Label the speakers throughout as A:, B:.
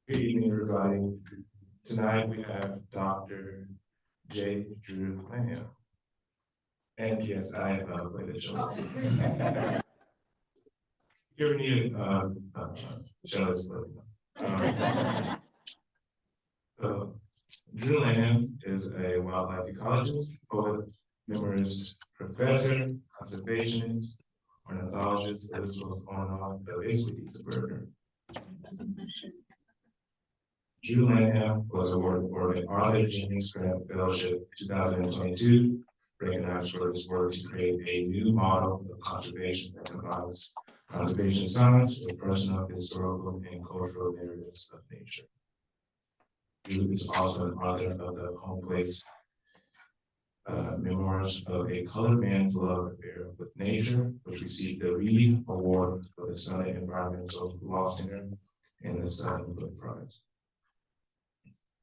A: Good evening, everybody. Tonight we have Dr. J. Drew Lanham. And yes, I have played the cello. You ever need a cellist? So, Drew Lanham is a wildlife ecologist, poet, memoirist, professor, conservationist, ornithologist, the list goes on and on, but basically he's a birder. Drew Lanham was awarded for the Arthur Jenkins Grant Fellowship 2022, recognized for his work to create a new model of conservation that combines conservation science with personal, historical, and cultural narratives of nature. Drew is also an author of the Home Place Memoirs of a Colored Man's Love Affair with Nature, which received the Reed Award for the Southern Environmental Law Center and the Southern Book Prize.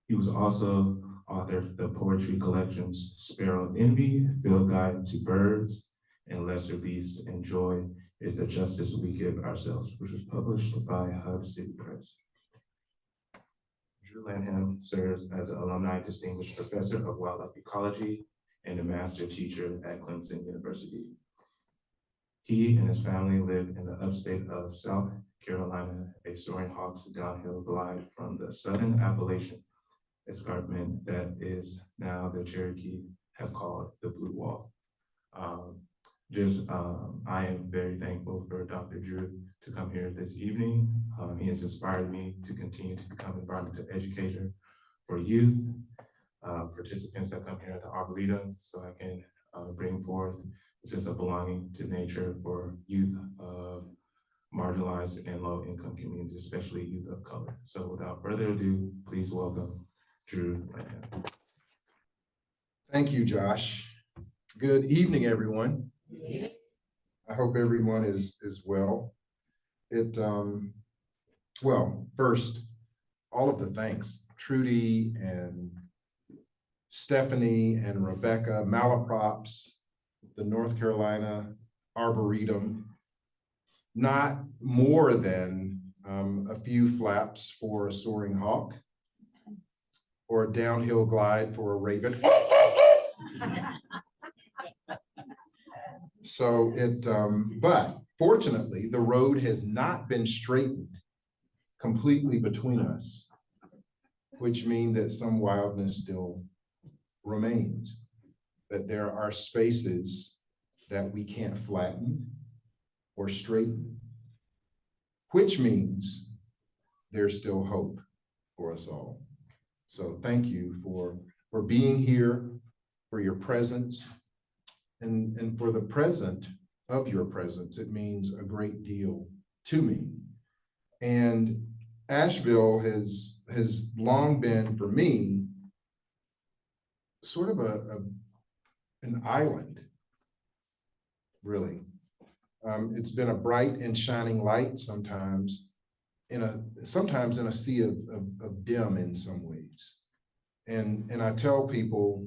A: He was also authored the poetry collections Sparrow Envy, Field Guide to Birds, and Lesser Beast and Joy is the Justice We Give Ourselves, which was published by Hub City Press. Drew Lanham serves as an alumni distinguished professor of wildlife ecology and a master teacher at Clemson University. He and his family live in the upstate of South Carolina, a soaring hawk's downhill glide from the Southern Appalachian escarpment that is now the Cherokee have called the Blue Wall. I am very thankful for Dr. Drew to come here this evening. He has inspired me to continue to become an environmental educator for youth, participants that come here at the Arboretum, so I can bring forth a sense of belonging to nature for youth of marginalized and low-income communities, especially youth of color. So without further ado, please welcome Drew Lanham.
B: Thank you, Josh. Good evening, everyone. I hope everyone is well. Well, first, all of the thanks, Trudy and Stephanie and Rebecca, Malaprops, the North Carolina Arboretum, not more than a few flaps for a soaring hawk or a downhill glide for a raven. So but fortunately, the road has not been straightened completely between us, which means that some wildness still remains, that there are spaces that we can't flatten or straighten, which means there's still hope for us all. So thank you for being here, for your presence, and for the present of your presence. It means a great deal to me. And Asheville has long been, for me, sort of an island, really. It's been a bright and shining light sometimes in a sea of dim in some ways. And I tell people,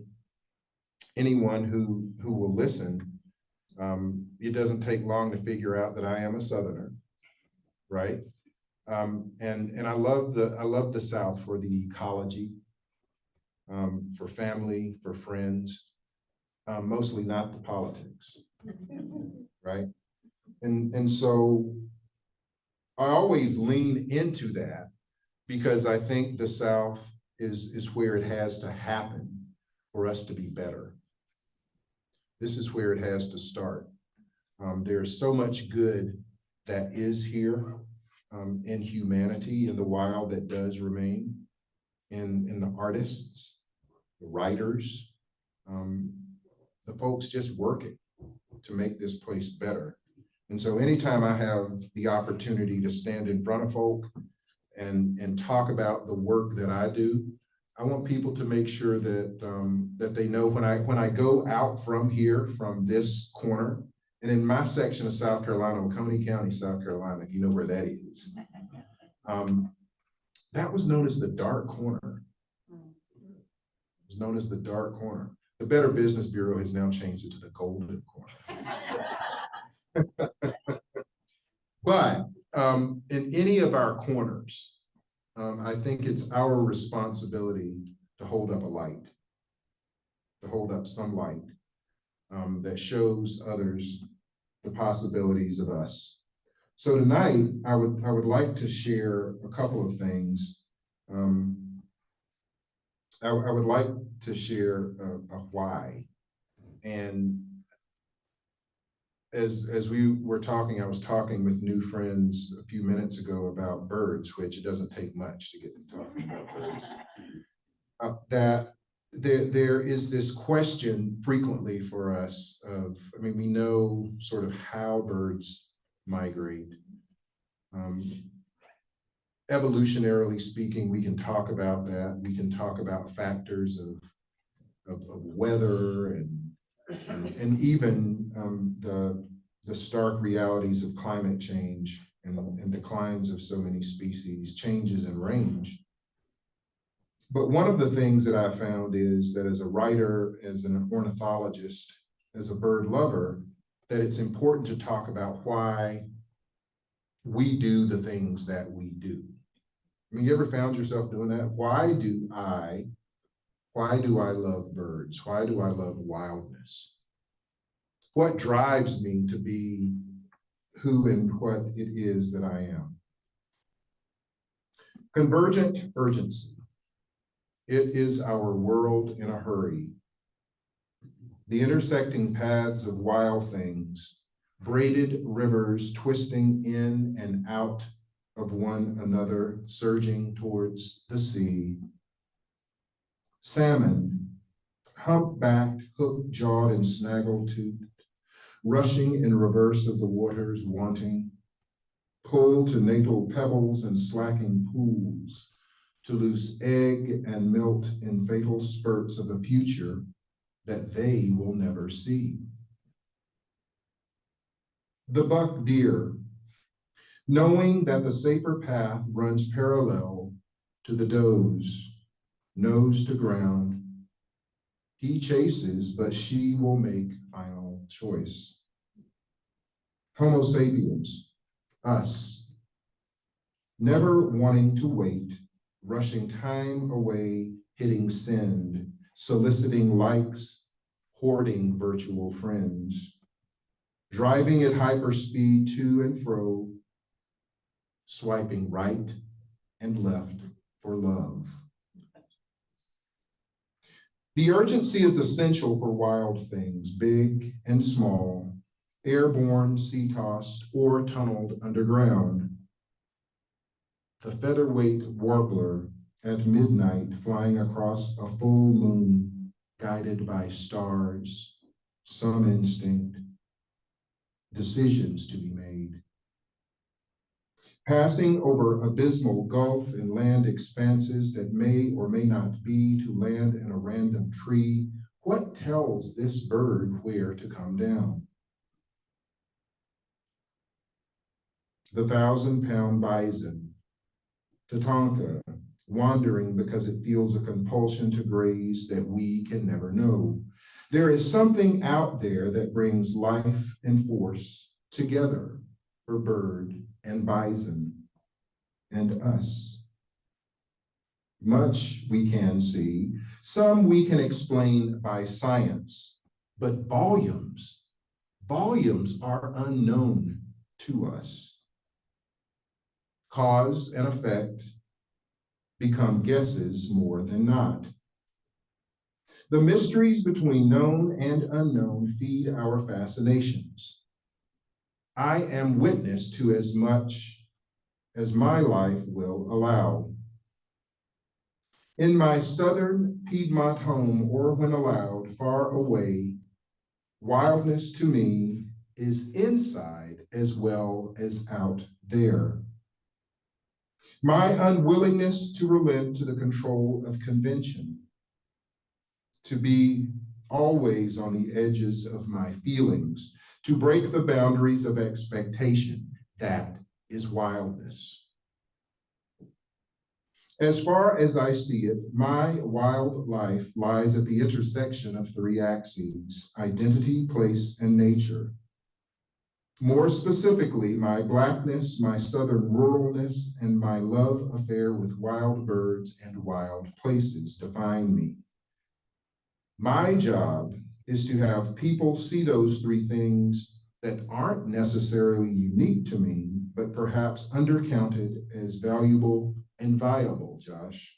B: anyone who will listen, it doesn't take long to figure out that I am a Southerner, right? And I love the South for the ecology, for family, for friends, mostly not the politics, right? And so I always lean into that because I think the South is where it has to happen for us to be better. This is where it has to start. There's so much good that is here in humanity, in the wild, that does remain, in the artists, the writers, the folks just working to make this place better. And so anytime I have the opportunity to stand in front of folk and talk about the work that I do, I want people to make sure that that they know when I go out from here, from this corner, and in my section of South Carolina, Oconee County, South Carolina, if you know where that is, that was known as the dark corner. It was known as the dark corner. The Better Business Bureau has now changed it to the golden corner. But in any of our corners, I think it's our responsibility to hold up a light, to hold up some light that shows others the possibilities of us. So tonight, I would like to share a couple of things. I would like to share a why. And as we were talking, I was talking with new friends a few minutes ago about birds, which it doesn't take much to get them talking about birds. That there is this question frequently for us of, I mean, we know sort of how birds migrate. Evolutionarily speaking, we can talk about that. We can talk about factors of weather and even the stark realities of climate change and declines of so many species, changes in range. But one of the things that I found is that as a writer, as an ornithologist, as a bird lover, that it's important to talk about why we do the things that we do. I mean, you ever found yourself doing that? Why do I love birds? Why do I love wildness? What drives me to be who and what it is that I am? Convergent urgency. It is our world in a hurry. The intersecting paths of wild things, braided rivers twisting in and out of one another, surging towards the sea. Salmon, humpbacked, hook-jawed, and snaggle-toothed, rushing in reverse of the waters wanting, pulled to natal pebbles and slacking pools, to loose egg and melt in fatal spurts of a future that they will never see. The buck deer, knowing that the safer path runs parallel to the doe's, nose to ground, he chases, but she will make final choice. Homo sapiens, us, never wanting to wait, rushing time away, hitting send, soliciting likes, hoarding virtual friends, driving at hyperspeed to and fro, swiping right and left for love. The urgency is essential for wild things, big and small, airborne, sea-tossed, or tunneled underground. The featherweight warbler at midnight flying across a full moon, guided by stars, some instinct, decisions to be made. Passing over abysmal gulf and land expanses that may or may not be to land in a random tree, what tells this bird where to come down? The 1,000-pound bison, Tatanka, wandering because it feels a compulsion to graze that we can never know. There is something out there that brings life and force together for bird and bison and us. Much we can see, some we can explain by science, but volumes are unknown to us. Cause and effect become guesses more than not. The mysteries between known and unknown feed our fascinations. I am witness to as much as my life will allow. In my southern Piedmont home, or when allowed far away, wildness to me is inside as well as out there. My unwillingness to relent to the control of convention, to be always on the edges of my feelings, to break the boundaries of expectation, that is wildness. As far as I see it, my wild life lies at the intersection of three axes: identity, place, and nature. More specifically, my Blackness, my Southern ruralness, and my love affair with wild birds and wild places define me. My job is to have people see those three things that aren't necessarily unique to me, but perhaps undercounted as valuable and viable, Josh.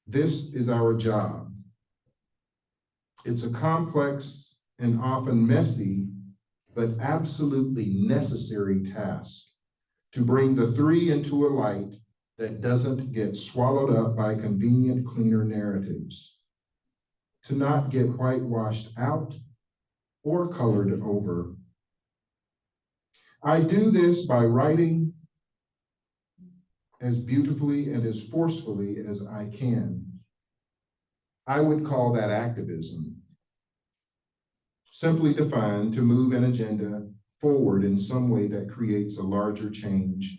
B: This is our job. It's a complex and often messy, but absolutely necessary task to bring the three into a light that doesn't get swallowed up by convenient, cleaner narratives, to not get whitewashed out or colored over. I do this by writing as beautifully and as forcefully as I can. I would call that activism. Simply defined, to move an agenda forward in some way that creates a larger change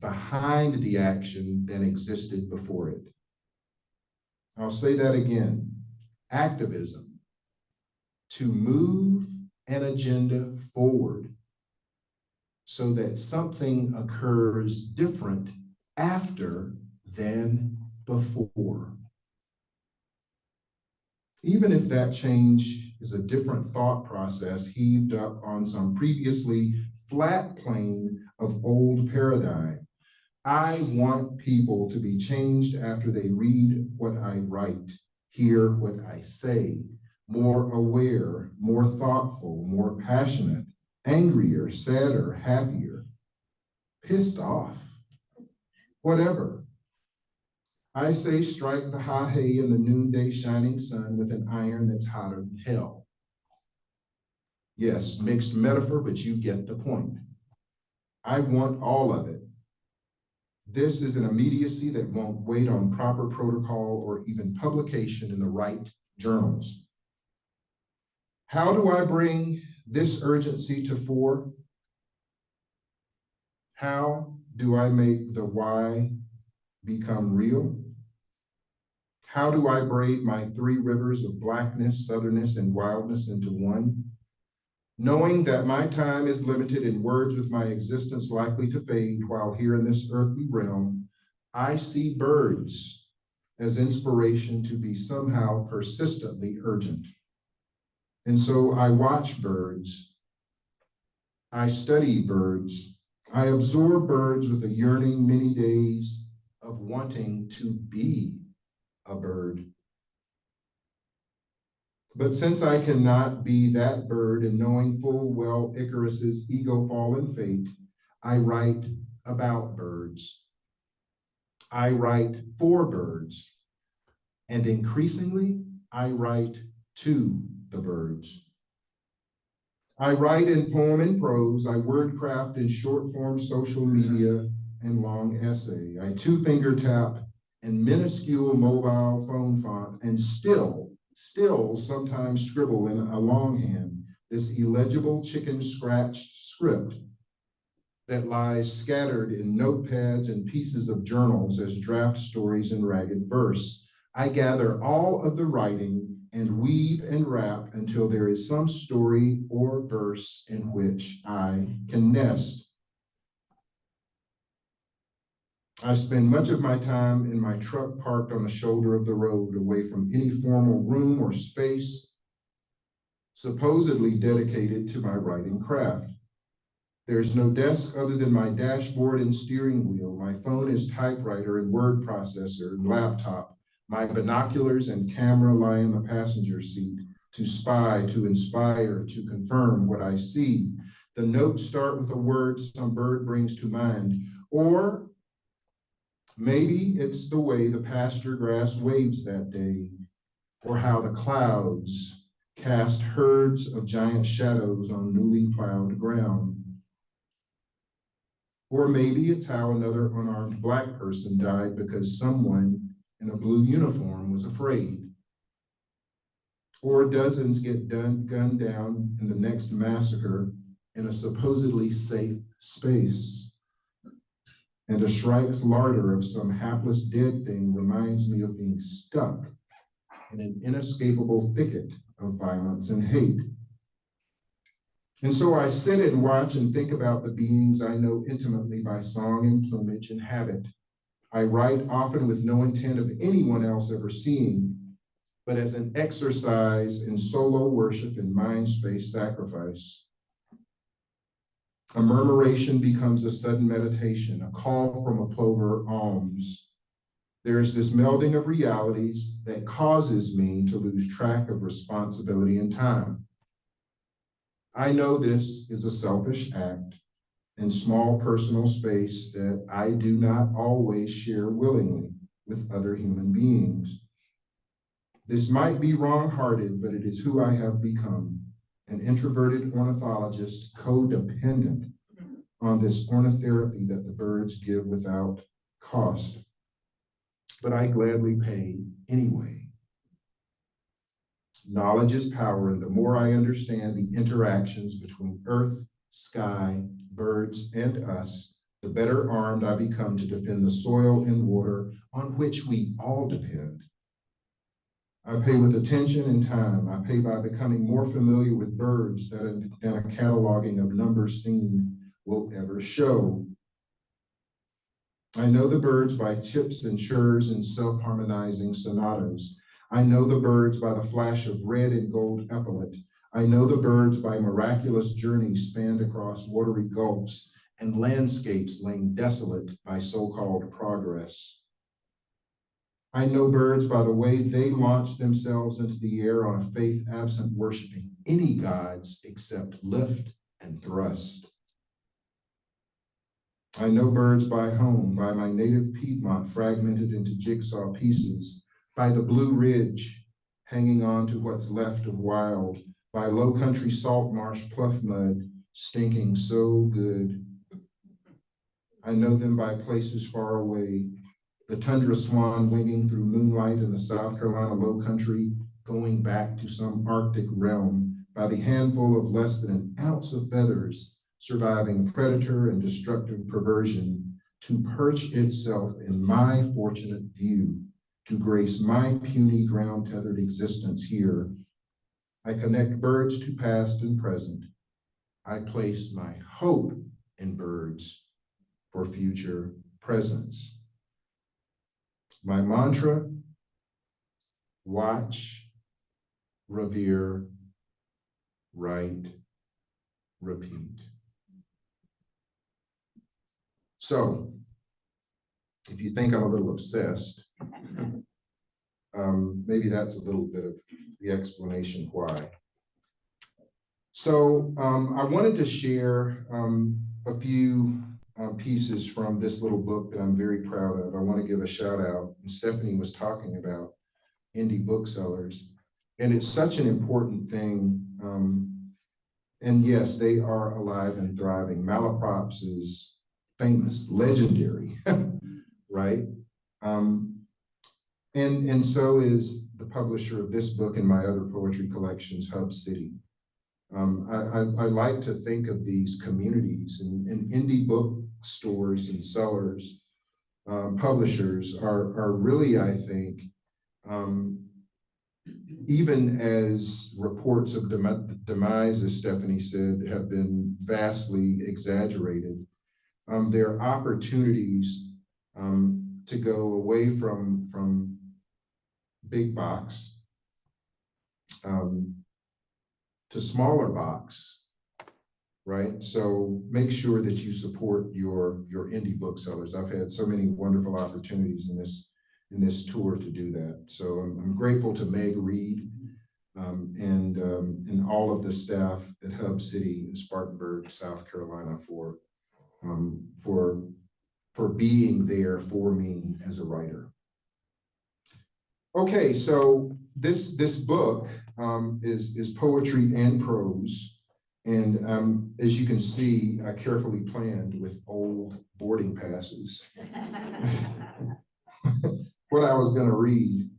B: behind the action than existed before it. I'll say that again. Activism, to move an agenda forward so that something occurs different after than before. Even if that change is a different thought process heaved up on some previously flat plane of old paradigm, I want people to be changed after they read what I write, hear what I say, more aware, more thoughtful, more passionate, angrier, sadder, happier, pissed off, whatever. I say strike the hot hay in the noonday shining sun with an iron that's hotter than hell. Yes, mixed metaphor, but you get the point. I want all of it. This is an immediacy that won't wait on proper protocol or even publication in the right journals. How do I bring this urgency to fore? How do I make the why become real? How do I braid my three rivers of Blackness, Southernness, and wildness into one? Knowing that my time is limited and words with my existence likely to fade while here in this earthly realm, I see birds as inspiration to be somehow persistently urgent. And so I watch birds, I study birds, I absorb birds with a yearning many days of wanting to be a bird. But since I cannot be that bird, and knowing full well Icarus's ego-fallen fate, I write about birds. I write for birds. And increasingly, I write to the birds. I write in poem and prose, I wordcraft in short form social media and long essay. I two-finger tap and minuscule mobile phone font, and still sometimes scribble in a longhand this illegible chicken scratched script that lies scattered in notepads and pieces of journals as draft stories in ragged verse. I gather all of the writing and weave and wrap until there is some story or verse in which I can nest. I spend much of my time in my truck parked on the shoulder of the road, away from any formal room or space supposedly dedicated to my writing craft. There's no desk other than my dashboard and steering wheel. My phone is typewriter and word processor and laptop. My binoculars and camera lie in the passenger seat to spy, to inspire, to confirm what I see. The notes start with a word some bird brings to mind, or maybe it's the way the pasture grass waves that day, or how the clouds cast herds of giant shadows on newly plowed ground. Or maybe it's how another unarmed Black person died because someone in a blue uniform was afraid. Or dozens get gunned down in the next massacre in a supposedly safe space. And a Shrike's larder of some hapless dead thing reminds me of being stuck in an inescapable thicket of violence and hate. And so I sit and watch and think about the beings I know intimately by song and plumage and habit. I write often with no intent of anyone else ever seeing, but as an exercise in solo worship and mind space sacrifice. A murmuration becomes a sudden meditation, a call from a plover alms. There's this melding of realities that causes me to lose track of responsibility and time. I know this is a selfish act in small personal space that I do not always share willingly with other human beings. This might be wrong-hearted, but it is who I have become, an introverted ornithologist, codependent on this ornithotherapy that the birds give without cost. But I gladly pay anyway. Knowledge is power, and the more I understand the interactions between earth, sky, birds, and us, the better armed I become to defend the soil and water on which we all depend. I pay with attention and time. I pay by becoming more familiar with birds than a cataloging of numbers seen will ever show. I know the birds by chips and churs and self-harmonizing sonatas. I know the birds by the flash of red and gold epaulet. I know the birds by miraculous journeys spanned across watery gulfs and landscapes lain desolate by so-called progress. I know birds by the way they launch themselves into the air on a faith absent worshiping any gods except lift and thrust. I know birds by home, by my native Piedmont fragmented into jigsaw pieces, by the Blue Ridge hanging on to what's left of wild, by low country salt marsh pluff mud stinking so good. I know them by places far away, the tundra swan winging through moonlight in the South Carolina low country, going back to some Arctic realm, by the handful of less than an ounce of feathers surviving predator and destructive perversion to perch itself in my fortunate view, to grace my puny ground-tethered existence here. I connect birds to past and present. I place my hope in birds for future presence. My mantra: watch, revere, write, repeat. So, if you think I'm a little obsessed, maybe that's a little bit of the explanation why. So I wanted to share a few pieces from this little book that I'm very proud of. I want to give a shout out, and Stephanie was talking about indie booksellers, and it's such an important thing. And yes, they are alive and thriving. Malaprop's is famous, legendary, right? And so is the publisher of this book and my other poetry collections, Hub City. I like to think of these communities and indie bookstores and sellers, publishers are really, I think, even as reports of demise, as Stephanie said, have been vastly exaggerated, there are opportunities to go away from big box to smaller box, right? So make sure that you support your indie booksellers. I've had so many wonderful opportunities in this tour to do that. So I'm grateful to Meg Reed and all of the staff at Hub City in Spartanburg, South Carolina for being there for me as a writer. Okay, so this book is poetry and prose, and as you can see, I carefully planned with old boarding passes what I was going to read,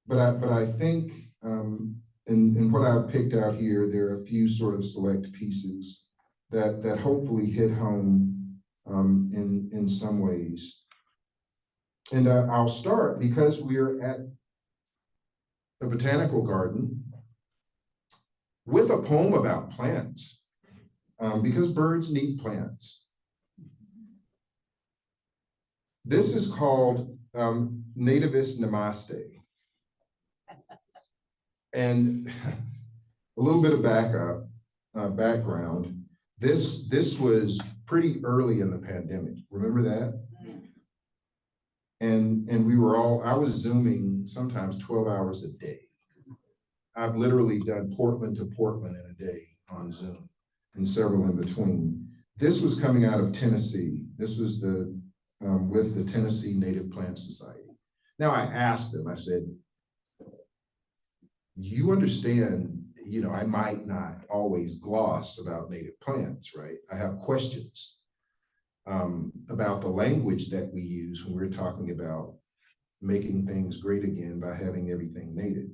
B: but I think in what I've picked out here, there are a few sort of select pieces that hopefully hit home in some ways. And I'll start because we're at the Botanical Garden. with a poem about plants, because birds need plants. This is called Nativist Namaste. And a little bit of background. This was pretty early in the pandemic. Remember that? And we were all, I was Zooming sometimes 12 hours a day. I've literally done Portland to Portland in a day on Zoom and several in between. This was coming out of Tennessee. This was with the Tennessee Native Plant Society. Now I asked them, I said, you understand, you know, I might not always gloss about native plants, right? I have questions about the language that we use when we're talking about making things great again by having everything native.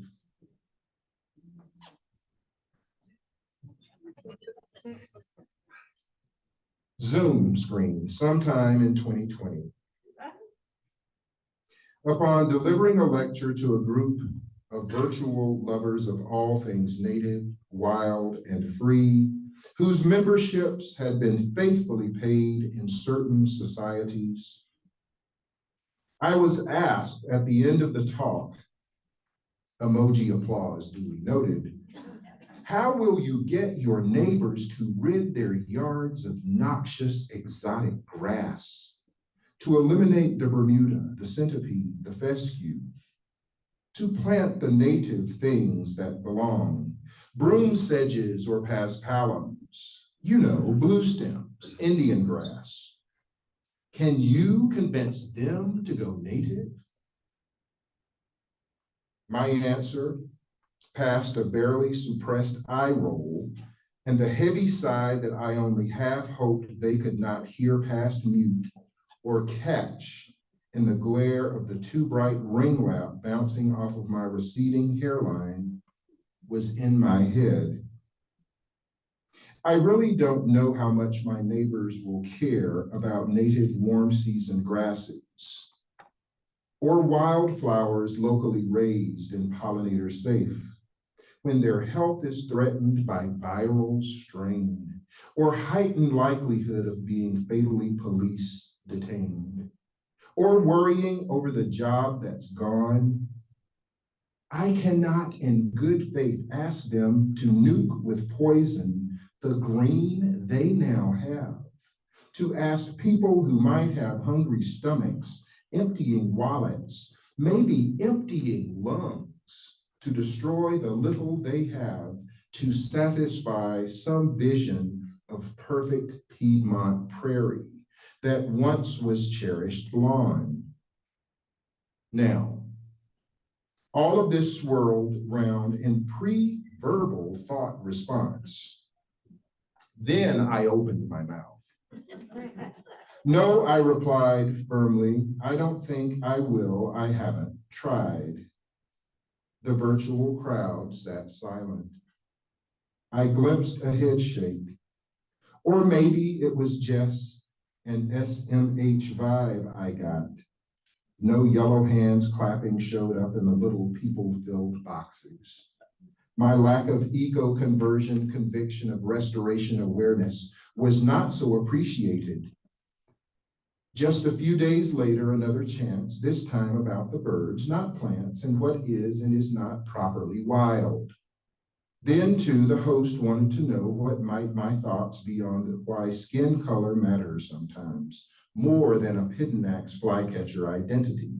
B: Zoom screen sometime in 2020. Upon delivering a lecture to a group of virtual lovers of all things native, wild, and free, whose memberships had been faithfully paid in certain societies, I was asked at the end of the talk, emoji applause duly noted, how will you get your neighbors to rid their yards of noxious exotic grass, to eliminate the Bermuda, the centipede, the fescue, to plant the native things that belong, broom sedges or paspalums, you know, blue stems, Indian grass. Can you convince them to go native? My answer passed a barely suppressed eye roll and the heavy sigh that I only half hoped they could not hear past mute or catch in the glare of the too bright ring lamp bouncing off of my receding hairline was in my head. I really don't know how much my neighbors will care about native warm season grasses or wildflowers locally raised and pollinator safe when their health is threatened by viral strain or heightened likelihood of being fatally police detained, or worrying over the job that's gone. I cannot in good faith ask them to nuke with poison the green they now have, to ask people who might have hungry stomachs, emptying wallets, maybe emptying lungs, to destroy the little they have to satisfy some vision of perfect Piedmont prairie that once was cherished lawn. Now, all of this swirled round in pre-verbal thought response. Then I opened my mouth. No, I replied firmly, I don't think I will, I haven't tried. The virtual crowd sat silent. I glimpsed a head shake, or maybe it was just an SMH vibe I got. No yellow hands clapping showed up in the little people-filled boxes. My lack of eco-conversion conviction of restoration awareness was not so appreciated. Just a few days later, another chance, this time about the birds, not plants, and what is and is not properly wild. Then too, the host wanted to know what might my thoughts be on why skin color matters sometimes, more than a Pittonax flycatcher identity.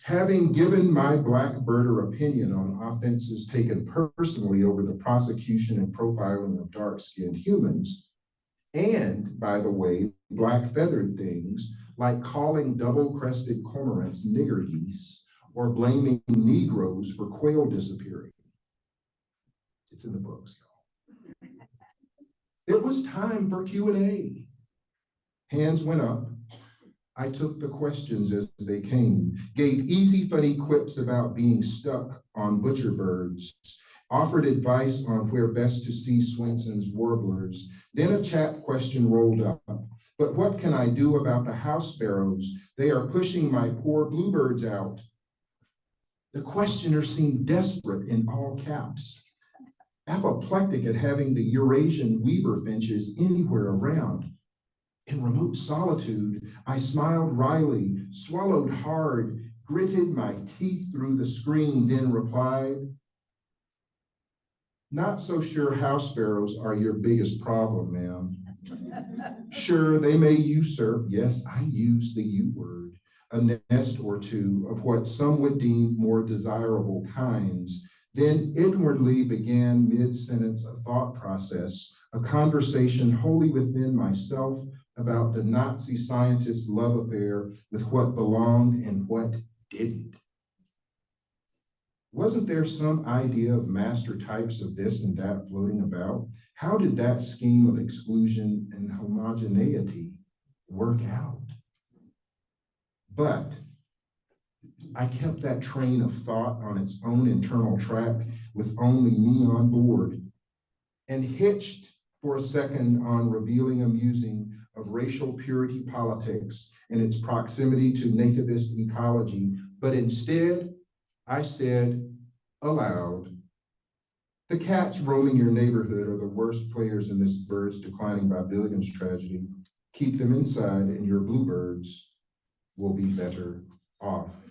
B: Having given my black birder opinion on offenses taken personally over the prosecution and profiling of dark-skinned humans, and, by the way, black feathered things like calling double-crested cormorants nigger geese or blaming Negroes for quail disappearing. It's in the books, y'all. It was time for Q&A. Hands went up. I took the questions as they came, gave easy, funny quips about being stuck on butcher birds, offered advice on where best to see Swenson's warblers. Then a chat question rolled up. But what can I do about the house sparrows? They are pushing my poor bluebirds out. The questioner seemed desperate in all caps. apoplectic at having the Eurasian weaver finches anywhere around. In remote solitude, I smiled wryly, swallowed hard, gritted my teeth through the screen, then replied, "Not so sure house sparrows are your biggest problem, ma'am. Sure, they may usurp," yes, I use the U word, "a nest or two of what some would deem more desirable kinds." Then inwardly began mid-sentence a thought process, a conversation wholly within myself about the Nazi scientist's love affair with what belonged and what didn't. Wasn't there some idea of master types of this and that floating about? How did that scheme of exclusion and homogeneity work out? But I kept that train of thought on its own internal track with only me on board, and hitched for a second on revealing a musing of racial purity politics and its proximity to nativist ecology. But instead, I said aloud, "The cats roaming your neighborhood are the worst players in this birds declining by billions tragedy. Keep them inside and your bluebirds will be better off."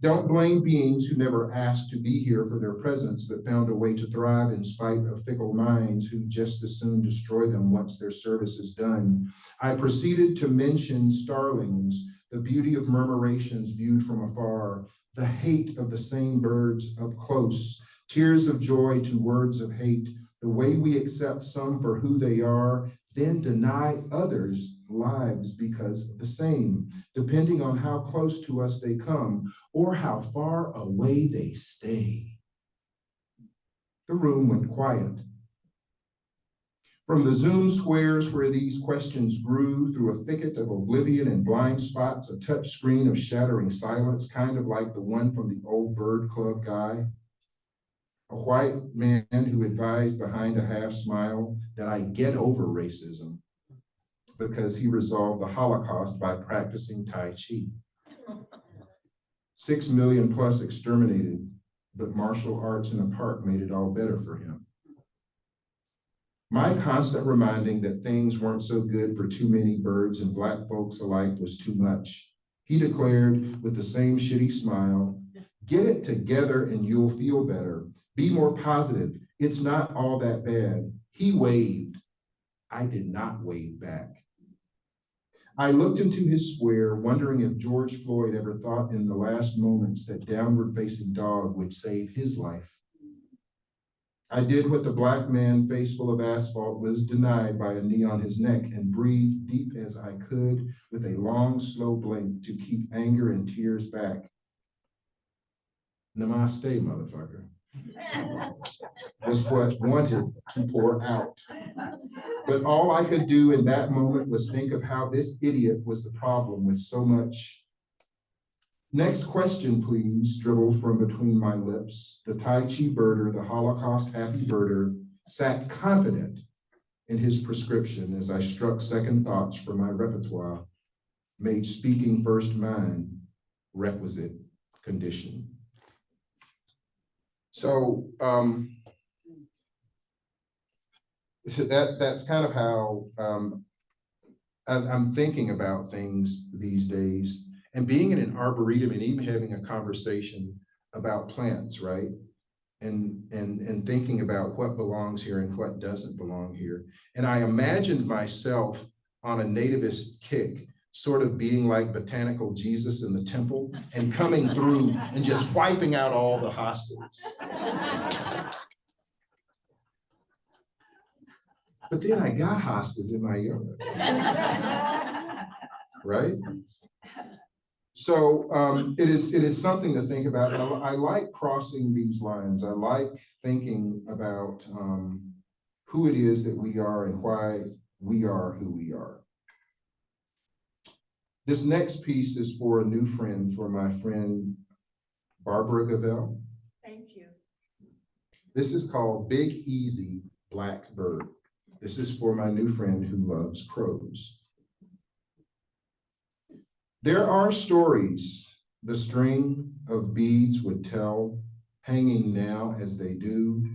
B: Don't blame beings who never asked to be here for their presence, but found a way to thrive in spite of fickle minds who just as soon destroy them once their service is done. I proceeded to mention starlings, the beauty of murmurations viewed from afar, the hate of the same birds up close, tears of joy to words of hate, the way we accept some for who they are, then deny others lives because of the same, depending on how close to us they come or how far away they stay. The room went quiet. From the Zoom squares where these questions grew, through a thicket of oblivion and blind spots, a touch screen of shattering silence, kind of like the one from the old bird club guy. A white man who advised behind a half smile that I get over racism because he resolved the Holocaust by practicing Tai Chi. 6 million plus exterminated, but martial arts in a park made it all better for him. My constant reminding that things weren't so good for too many birds and Black folks alike was too much. He declared with the same shitty smile, "Get it together and you'll feel better. Be more positive. It's not all that bad." He waved. I did not wave back. I looked into his square, wondering if George Floyd ever thought in the last moments that downward-facing dog would save his life. I did what the Black man, face full of asphalt, was denied by a knee on his neck, and breathed deep as I could with a long, slow blink to keep anger and tears back. Namaste, motherfucker. Was what wanted to pour out. But all I could do in that moment was think of how this idiot was the problem with so much. "Next question, please," dribbled from between my lips. The Tai Chi birder, the Holocaust happy birder, sat confident in his prescription as I struck second thoughts from my repertoire, made speaking first mine requisite condition. So that's kind of how I'm thinking about things these days. And being in an arboretum and even having a conversation about plants, right? And thinking about what belongs here and what doesn't belong here. And I imagined myself on a nativist kick, sort of being like botanical Jesus in the temple and coming through and just wiping out all the hostas. But then I got hostas in my yard, right? So it is something to think about. I like crossing these lines. I like thinking about who it is that we are and why we are who we are. This next piece is for a new friend, for my friend Barbara Gavell.
C: Thank you.
B: This is called Big Easy Black Bird. This is for my new friend who loves crows. There are stories the string of beads would tell, hanging now as they do,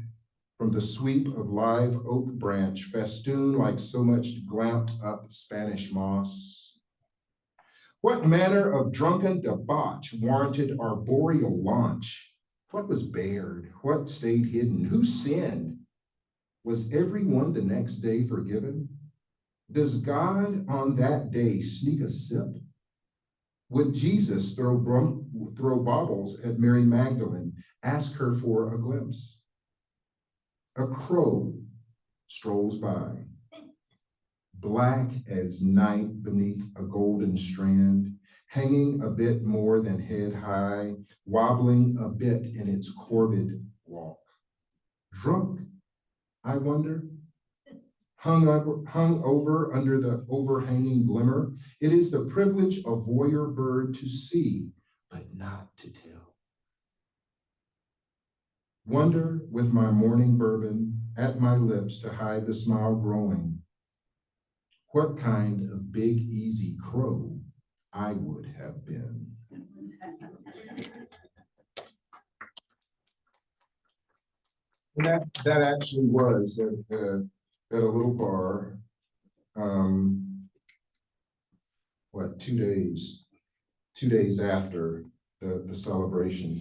B: from the sweep of live oak branch, festooned like so much glamped up Spanish moss. What manner of drunken debauch warranted arboreal launch? What was bared? What stayed hidden? Who sinned? Was everyone the next day forgiven? Does God on that day sneak a sip? Would Jesus throw baubles at Mary Magdalene, ask her for a glimpse? A crow strolls by, black as night beneath a golden strand, hanging a bit more than head high, wobbling a bit in its corded walk. Drunk, I wonder? Hung over under the overhanging glimmer. It is the privilege of voyeur bird to see, but not to tell. Wonder with my morning bourbon at my lips to hide the smile growing, what kind of big, easy crow I would have been. And that actually was at a little bar, 2 days after the celebration.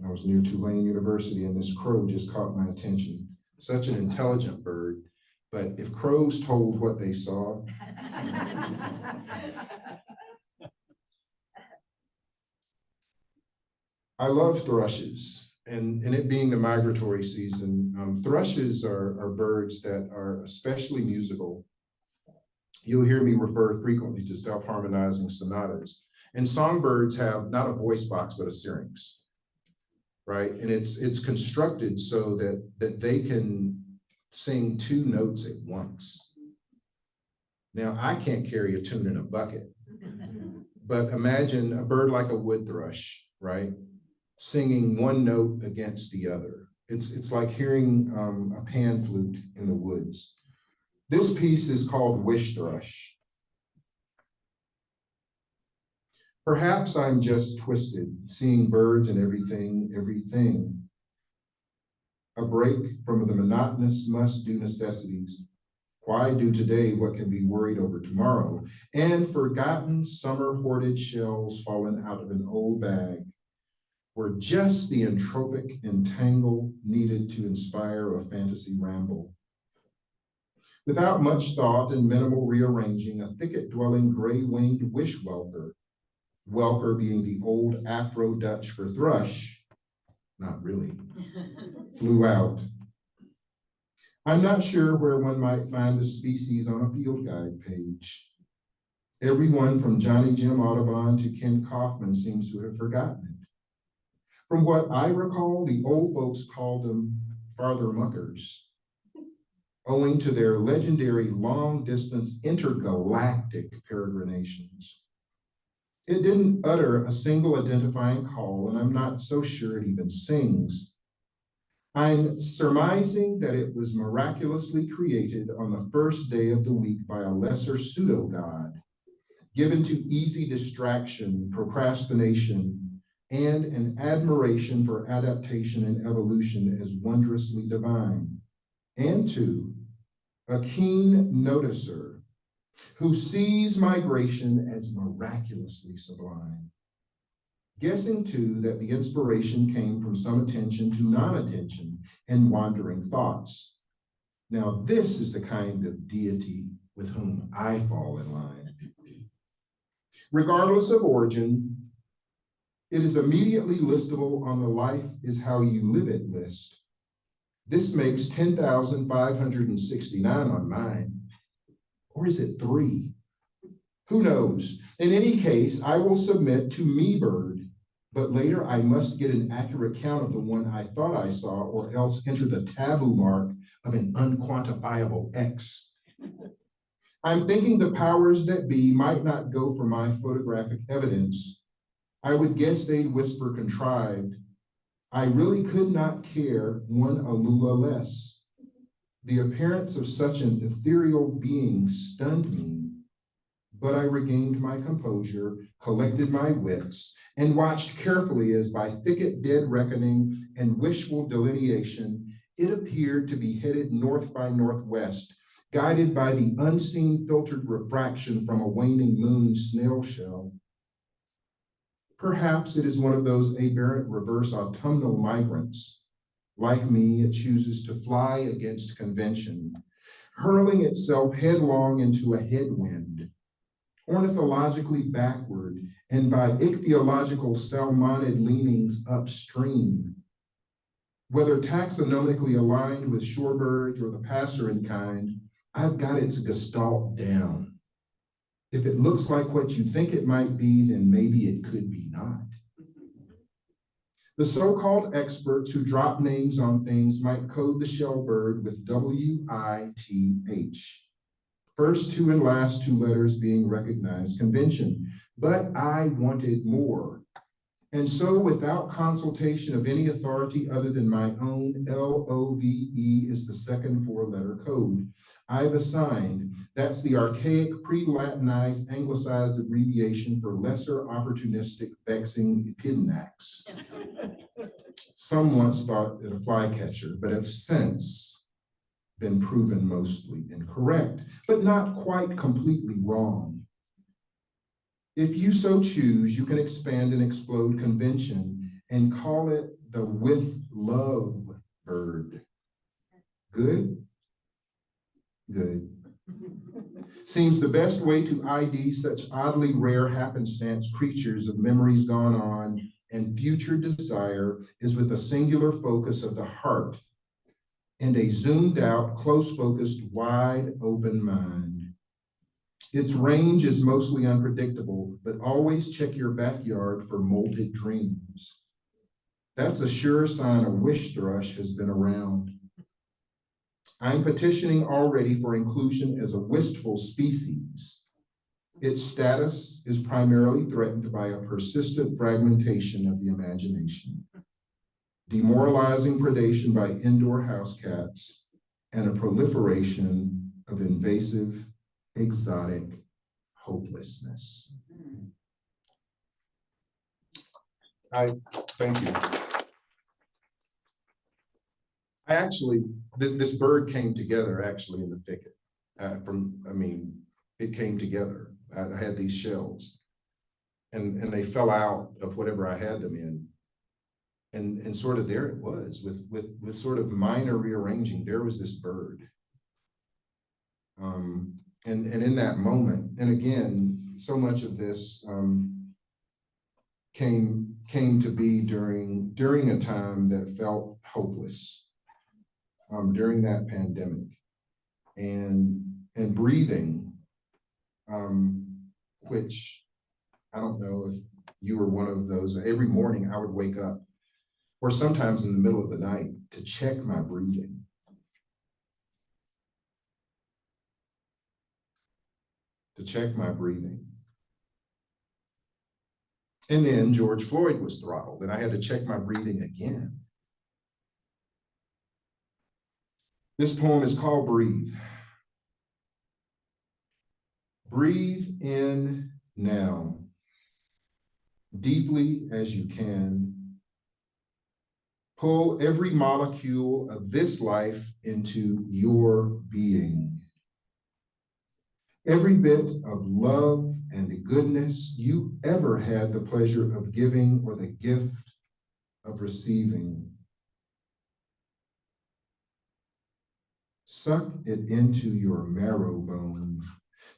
B: I was near Tulane University and this crow just caught my attention. Such an intelligent bird, but if crows told what they saw, I love thrushes, and it being the migratory season, thrushes are birds that are especially musical. You'll hear me refer frequently to self-harmonizing sonatas. And songbirds have not a voice box, but a syrinx, right? And it's constructed so that they can sing 2 notes at once. Now, I can't carry a tune in a bucket, but imagine a bird like a wood thrush, right? Singing 1 note against the other. It's like hearing a pan flute in the woods. This piece is called Wish Thrush. Perhaps I'm just twisted, seeing birds and everything. A break from the monotonous must-do necessities. Why do today what can be worried over tomorrow? And forgotten summer hoarded shells fallen out of an old bag were just the entropic entangle needed to inspire a fantasy ramble. Without much thought and minimal rearranging, a thicket-dwelling gray-winged wish welker being the old Afro-Dutch for thrush, not really, flew out. I'm not sure where one might find the species on a field guide page. Everyone from Johnny Jim Audubon to Ken Kaufman seems to have forgotten it. From what I recall, the old folks called them farther muckers, owing to their legendary long-distance intergalactic peregrinations. It didn't utter a single identifying call, and I'm not so sure it even sings. I'm surmising that it was miraculously created on the first day of the week by a lesser pseudo-god, given to easy distraction, procrastination, and an admiration for adaptation and evolution as wondrously divine, and to a keen noticer who sees migration as miraculously sublime. Guessing too that the inspiration came from some attention to non-attention and wandering thoughts. Now this is the kind of deity with whom I fall in line. Regardless of origin, it is immediately listable on the Life is How You Live It list. This makes 10,569 on mine. Or is it 3? Who knows? In any case, I will submit to me bird, but later I must get an accurate count of the one I thought I saw, or else enter the taboo mark of an unquantifiable X. I'm thinking the powers that be might not go for my photographic evidence. I would guess they'd whisper contrived. I really could not care 1 alula less. The appearance of such an ethereal being stunned me. but I regained my composure, collected my wits, and watched carefully as by thicket dead reckoning and wishful delineation, it appeared to be headed north by northwest, guided by the unseen filtered refraction from a waning moon's snail shell. Perhaps it is one of those aberrant reverse autumnal migrants. Like me, it chooses to fly against convention, hurling itself headlong into a headwind, ornithologically backward and by ichthyological salmonid leanings upstream. Whether taxonomically aligned with shorebirds or the passerine kind, I've got its gestalt down. If it looks like what you think it might be, then maybe it could be not. The so-called experts who drop names on things might code the shellbird with W-I-T-H. First two and last two letters being recognized, convention, but I wanted more. And so without consultation of any authority other than my own, L-O-V-E is the second four-letter code I've assigned. That's the archaic pre-Latinized anglicized abbreviation for lesser opportunistic vexing epidnax. Some once thought it a flycatcher, but have since been proven mostly incorrect, but not quite completely wrong. If you so choose, you can expand and explode convention and call it the with love bird. Good? Good. Seems the best way to ID such oddly rare happenstance creatures of memories gone on and future desire is with a singular focus of the heart and a zoomed out, close focused, wide open mind. Its range is mostly unpredictable, but always check your backyard for molted dreams. That's a sure sign a wish thrush has been around. I'm petitioning already for inclusion as a wistful species. Its status is primarily threatened by a persistent fragmentation of the imagination, demoralizing predation by indoor house cats, and a proliferation of invasive exotic hopelessness. Thank you. This bird came together actually in the thicket. It came together. I had these shells and they fell out of whatever I had them in. And sort of there it was with sort of minor rearranging, there was this bird. And in that moment, and again, so much of this came to be during a time that felt hopeless, during that pandemic, and breathing, which I don't know if you were one of those. Every morning I would wake up, or sometimes in the middle of the night, to check my breathing. And then George Floyd was throttled, and I had to check my breathing again. This poem is called Breathe. Breathe in now, deeply as you can. Pull every molecule of this life into your being. Every bit of love and goodness you ever had the pleasure of giving or the gift of receiving. Suck it into your marrow bone.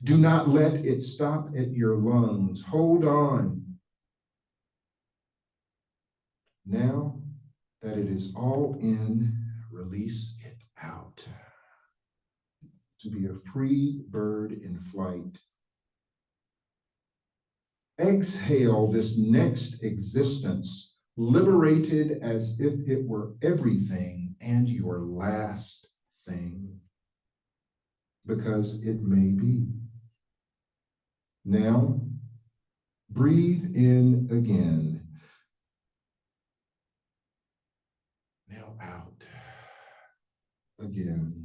B: Do not let it stop at your lungs. Hold on. Now that it is all in, release it out. To be a free bird in flight. Exhale this next existence, liberated as if it were everything and your last thing, because it may be. Now, breathe in again. Now out again.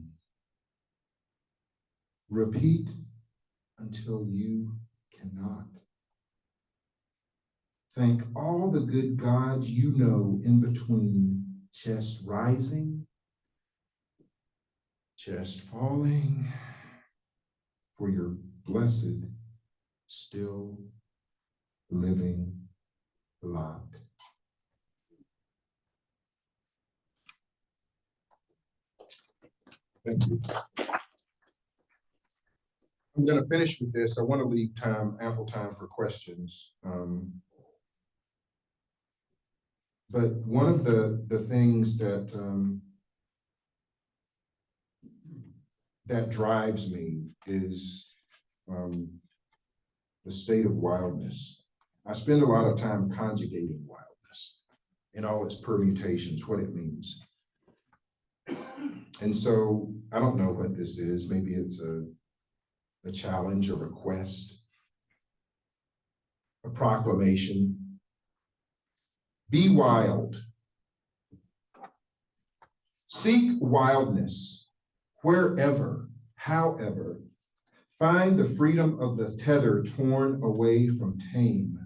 B: Repeat until you cannot. Thank all the good gods you know in between chest rising, chest falling, for your blessed, still living lot. Thank you. I'm going to finish with this. I want to leave ample time for questions. But one of the things that that drives me is the state of wildness. I spend a lot of time conjugating wildness in all its permutations, what it means. And so I don't know what this is. Maybe it's a challenge, a request, a proclamation. Be wild. Seek wildness wherever, however. Find the freedom of the tether torn away from tame.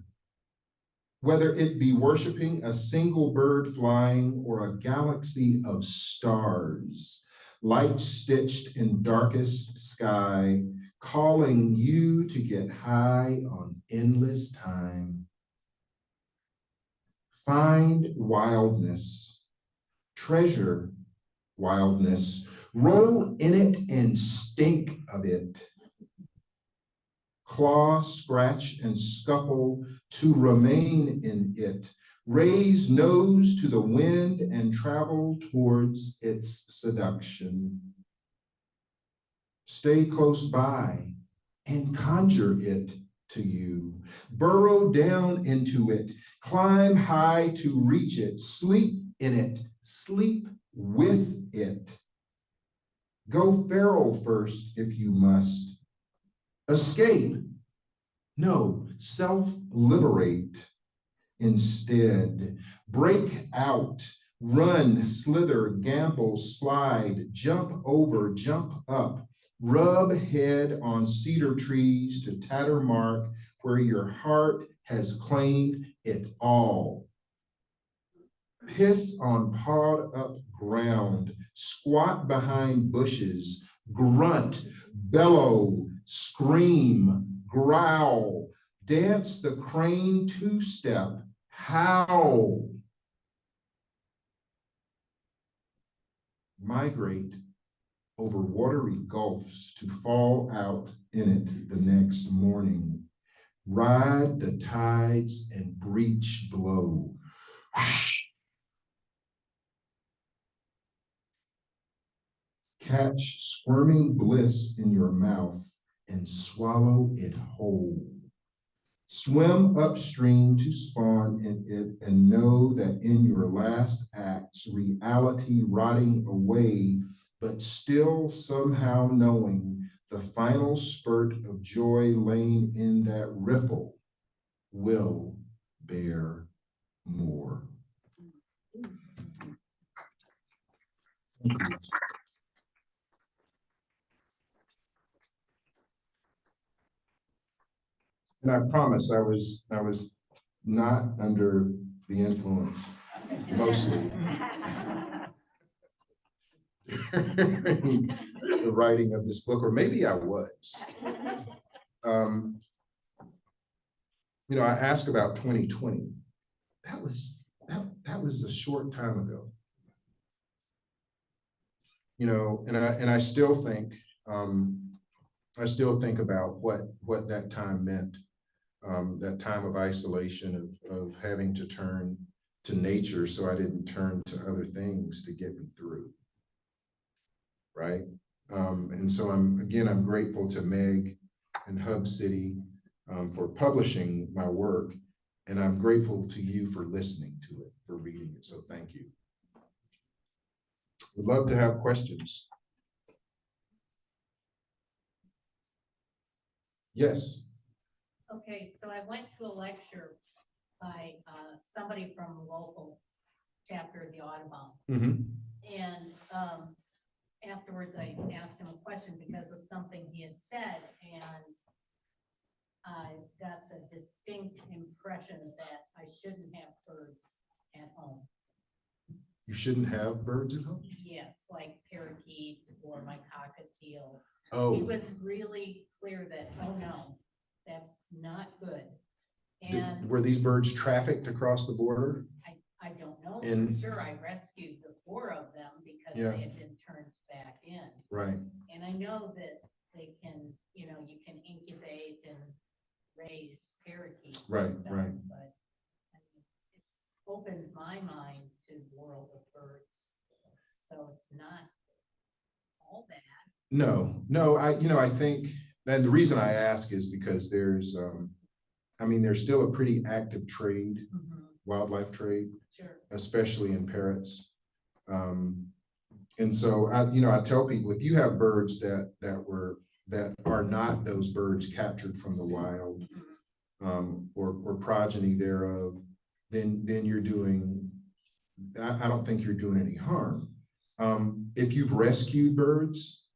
B: Whether it be worshiping a single bird flying or a galaxy of stars, light stitched in darkest sky, calling you to get high on endless time. Find wildness, treasure wildness, roll in it and stink of it. Claw, scratch, and scuffle to remain in it. Raise nose to the wind and travel towards its seduction. Stay close by and conjure it to you. Burrow down into it. Climb high to reach it. Sleep in it. Sleep with it. Go feral first if you must. Escape. No, self-liberate instead. Break out. Run, slither, gamble, slide, jump over, jump up. Rub head on cedar trees to tatter mark where your heart has claimed it all. Piss on pawed up ground, squat behind bushes, grunt, bellow, scream, growl, dance the crane two-step, howl. Migrate over watery gulfs to fall out in it the next morning. Ride the tides and breach below. Catch squirming bliss in your mouth and swallow it whole. Swim upstream to spawn in it and know that in your last acts, reality rotting away, but still somehow knowing the final spurt of joy laying in that riffle will bear more. Thank you. And I promise I was not under the influence mostly. The writing of this book, or maybe I was. You know, I asked about 2020. That was a short time ago. You know, and I still think about what that time meant. That time of isolation, of having to turn to nature so I didn't turn to other things to get me through, right? And so I'm grateful to Meg and Hub City for publishing my work, and I'm grateful to you for listening to it, for reading it, so thank you. Would love to have questions. Yes.
C: Okay, so I went to a lecture by somebody from a local chapter of the Audubon.
B: Mm-hmm.
C: And afterwards I asked him a question because of something he had said, and I've got the distinct impression that I shouldn't have birds at home.
B: You shouldn't have birds at home?
C: Yes, like parakeet or my cockatiel. He
B: Oh,
C: was really clear that, oh no, that's not good. And
B: were these birds trafficked across the border?
C: I don't know
B: And-
C: for sure. I rescued the 4 of them because
B: Yeah.
C: they had been turned back in.
B: Right,
C: And I know that they can, you can incubate and raise parakeets and
B: Right,
C: stuff,
B: right.
C: but I mean, it's opened my mind to the world of birds. So it's not all bad.
B: no, I think, and the reason I ask is because there's still a pretty active trade, wildlife trade,
C: Sure.
B: especially in parrots. And so I tell people, if you have birds that are not those birds captured from the wild, or progeny thereof, then you're doing, I don't think you're doing any harm. If you've rescued birds,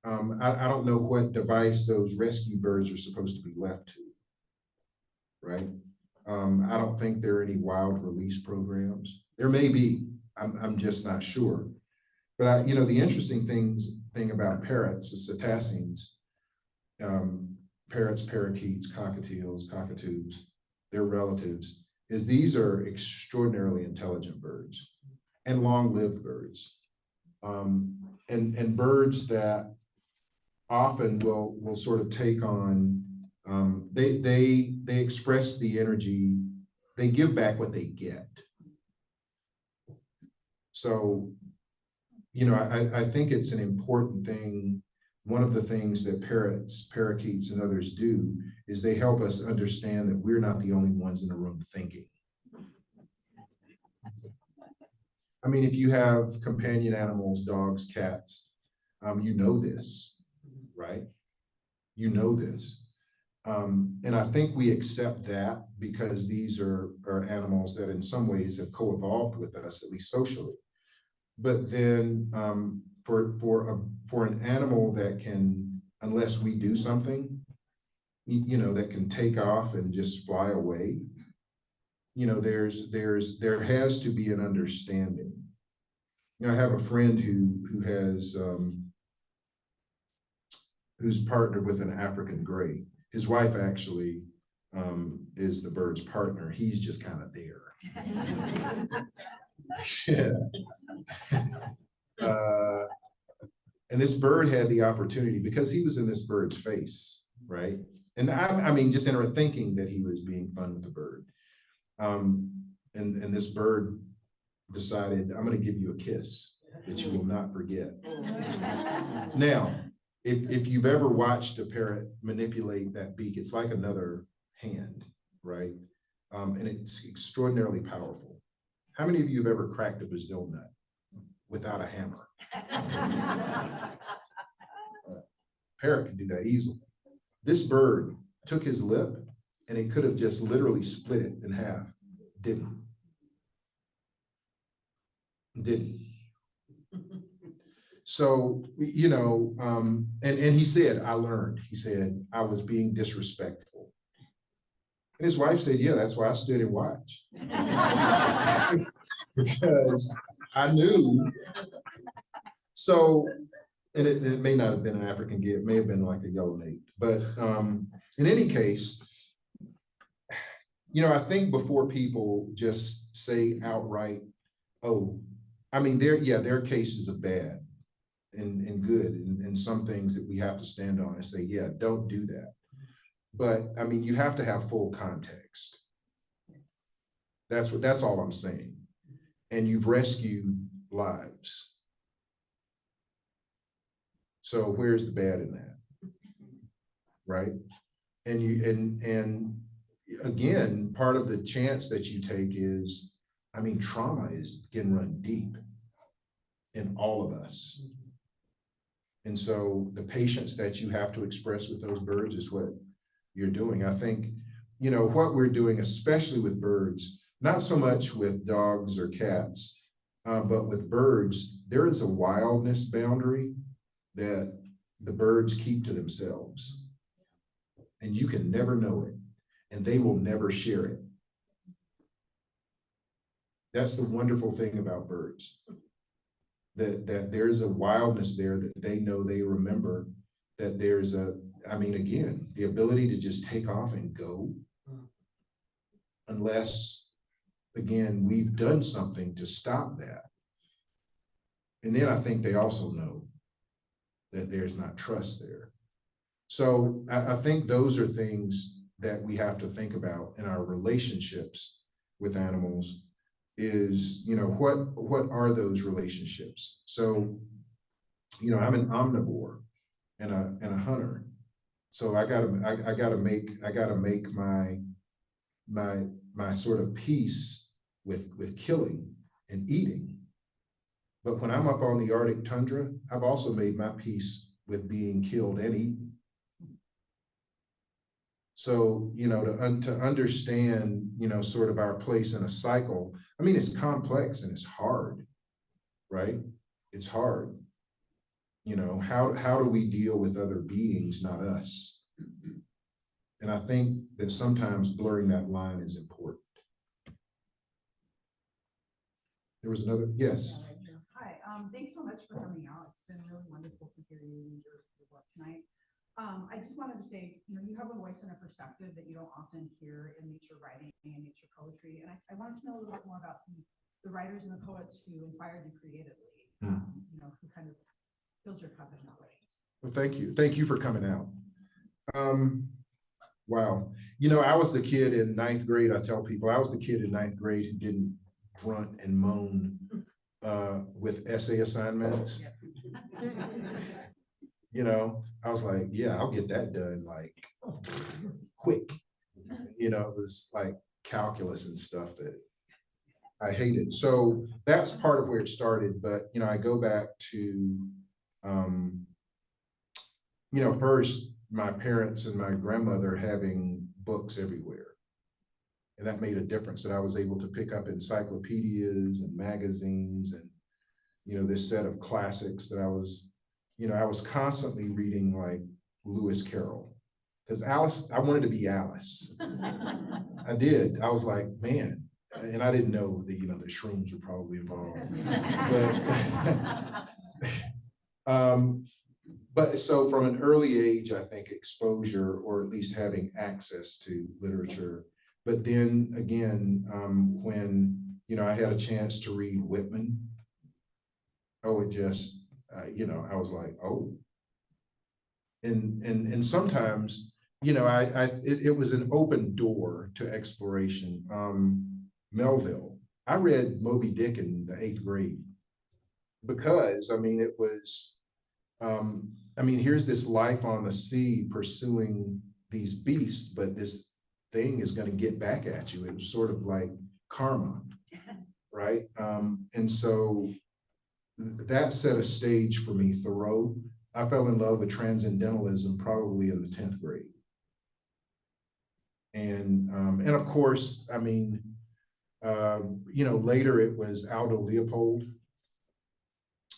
B: I don't know what device those rescue birds are supposed to be left to, right? I don't think there are any wild release programs. There may be, I'm just not sure. But the interesting thing about parrots, the cetaceans, parrots, parakeets, cockatiels, cockatoos, their relatives, is these are extraordinarily intelligent birds and long-lived birds. And birds that often will sort of take on, they express the energy, they give back what they get. So, I think it's an important thing. One of the things that parrots, parakeets, and others do is they help us understand that we're not the only ones in the room thinking. I mean, if you have companion animals, dogs, cats, you know this, right? You know this. And I think we accept that because these are animals that in some ways have co-evolved with us, at least socially. But then for an animal that can, unless we do something, that can take off and just fly away, there has to be an understanding. I have a friend who has who's partnered with an African gray. His wife actually is the bird's partner. He's just kind of there. Yeah. And this bird had the opportunity because he was in this bird's face, right? And I mean, just in her thinking that he was being fun with the bird. And this bird decided, I'm going to give you a kiss that you will not forget. Now, if you've ever watched a parrot manipulate that beak, it's like another hand, right? And it's extraordinarily powerful. How many of you have ever cracked a Brazil nut without a hammer? Parrot can do that easily. This bird took his lip and it could have just literally split it in half. Didn't. So, and he said, I learned. He said, I was being disrespectful. And his wife said, yeah, that's why I stood and watched. Because I knew. So, and it may not have been an African git, it may have been like a yellow nape. But in any case, I think before people just say outright, oh, I mean, there are cases of bad and good and some things that we have to stand on and say, yeah, don't do that. But I mean, you have to have full context. That's all I'm saying. And you've rescued lives. So where's the bad in that? Right? And again, part of the chance that you take is, I mean, trauma can run deep in all of us. And so the patience that you have to express with those birds is what you're doing. I think, what we're doing, especially with birds, not so much with dogs or cats, but with birds, there is a wildness boundary that the birds keep to themselves. and you can never know it, and they will never share it. That's the wonderful thing about birds. That there's a wildness there that they know, they remember, that there's again, the ability to just take off and go, unless, again, we've done something to stop that. And then I think they also know that there's not trust there. So I think those are things that we have to think about in our relationships with animals. Is, what are those relationships? So, I'm an omnivore and a hunter. So I gotta make my sort of peace with killing and eating. But when I'm up on the Arctic tundra, I've also made my peace with being killed and eaten. So, to understand, sort of our place in a cycle, it's complex and it's hard, right? It's hard. How do we deal with other beings, not us? And I think that sometimes blurring that line is important. There was another, yes.
D: Hi, thanks so much for coming out. It's been really wonderful to hear you and your work tonight. I just wanted to say, you have a voice and a perspective that you don't often hear in nature writing and nature poetry. And I wanted to know a little bit more about the writers and the poets who inspired you creatively, who kind of fills your cup in that way.
B: Well, thank you. Thank you for coming out. Wow. I was the kid in ninth grade. I tell people I was the kid in ninth grade who didn't grunt and moan with essay assignments. I was like, yeah, I'll get that done like quick. It was like calculus and stuff that I hated. So that's part of where it started. But, I go back to, first my parents and my grandmother having books everywhere. And that made a difference, that I was able to pick up encyclopedias and magazines and, this set of classics that I was constantly reading, like Lewis Carroll, because I wanted to be Alice. I did. I was like, man, and I didn't know that, the shrooms were probably involved. But so from an early age, I think exposure, or at least having access to literature. But then again, when, I had a chance to read Whitman, it just, I was like, oh. And sometimes, it was an open door to exploration. Melville, I read Moby Dick in the 8th grade because, it was, here's this life on the sea pursuing these beasts, but this thing is going to get back at you. It was sort of like karma, right? And so that set a stage for me. Thoreau, I fell in love with transcendentalism probably in the 10th grade. And of course, later it was Aldo Leopold.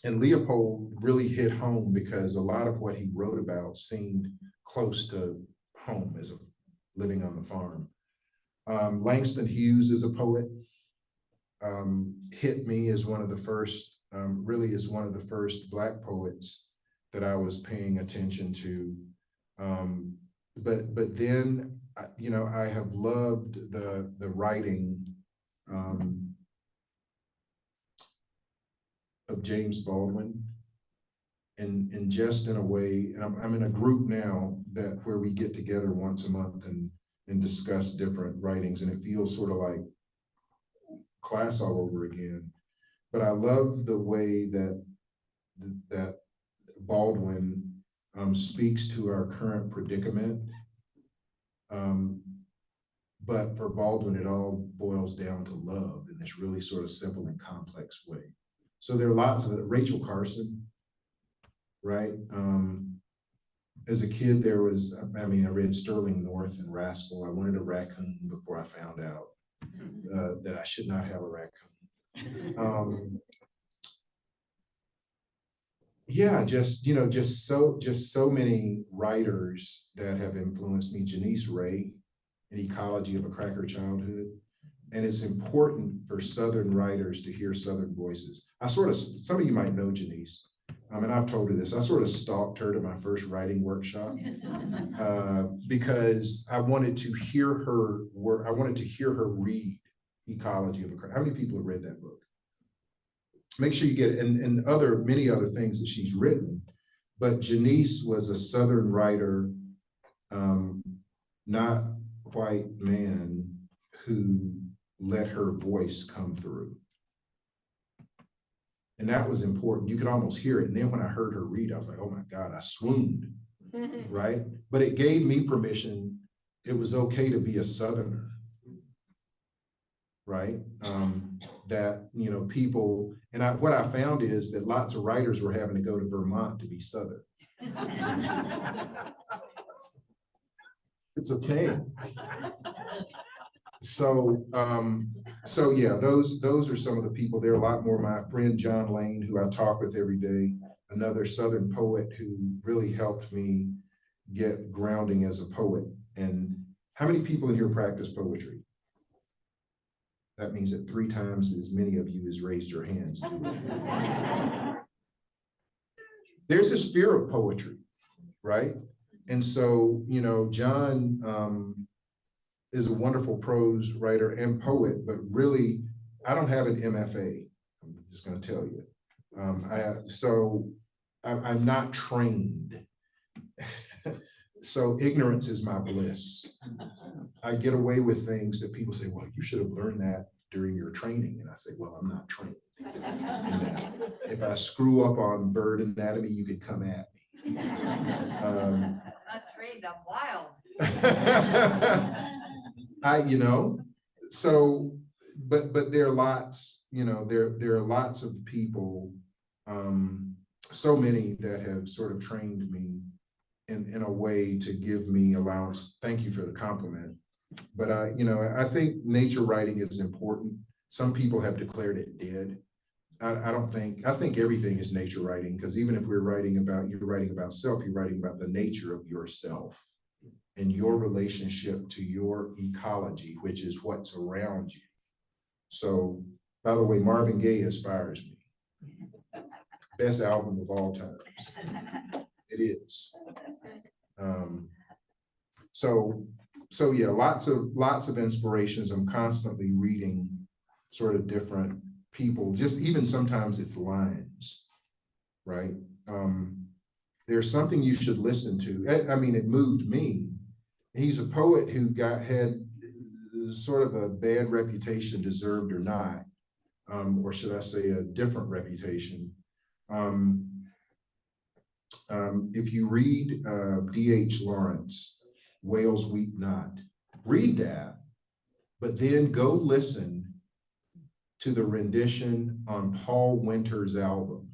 B: And Leopold really hit home because a lot of what he wrote about seemed close to home, as a living on the farm. Langston Hughes is a poet. Hit me as one of the first, really is one of the first Black poets that I was paying attention to. But then, I have loved the writing of James Baldwin, and just in a way, and I'm in a group now where we get together once a month and discuss different writings, and it feels sort of like class all over again. But I love the way that Baldwin speaks to our current predicament. But for Baldwin, it all boils down to love in this really sort of simple and complex way. So there are lots of it. Rachel Carson, right? As a kid, there was, I read Sterling North and Rascal. I wanted a raccoon before I found out that I should not have a raccoon. yeah, just, just so many writers that have influenced me. Janice Ray, An Ecology of a Cracker Childhood. And it's important for Southern writers to hear Southern voices. Some of you might know Janice, and I've told her this, I sort of stalked her to my first writing workshop because I wanted to hear her work. I wanted to hear her read Ecology of a Cracker. How many people have read that book? Make sure you get it, and many other things that she's written. But Janice was a Southern writer, not white man, who let her voice come through. And that was important. You could almost hear it. And then when I heard her read, I was like, oh my God, I swooned, right? But it gave me permission. It was okay to be a Southerner, right? That, people, and what I found is that lots of writers were having to go to Vermont to be Southern. It's a thing. So yeah, those are some of the people. There are a lot more. My friend John Lane, who I talk with every day, another Southern poet who really helped me get grounding as a poet. And how many people in here practice poetry? That means that 3 times as many of you has raised your hands. There's a sphere of poetry, right? And so, John is a wonderful prose writer and poet, but really, I don't have an MFA. I'm just going to tell you. I'm not trained. So ignorance is my bliss. I get away with things that people say, well, you should have learned that during your training. And I say, well, I'm not trained in that. If I screw up on bird anatomy, you can come at me.
E: I'm not trained, I'm wild.
B: But there are lots, there are lots of people, so many that have sort of trained me in a way to give me allowance. Thank you for the compliment. But I think nature writing is important. Some people have declared it dead. I think everything is nature writing, because even if you're writing about self, you're writing about the nature of yourself and your relationship to your ecology, which is what's around you. So, by the way, Marvin Gaye inspires me. Best album of all times. It is. So yeah, lots of inspirations. I'm constantly reading sort of different people, just even sometimes it's lines, right? There's something you should listen to. I mean, it moved me. He's a poet who had sort of a bad reputation, deserved or not, or should I say a different reputation. If you read D.H. Lawrence, Whales Weep Not, read that, but then go listen to the rendition on Paul Winter's album,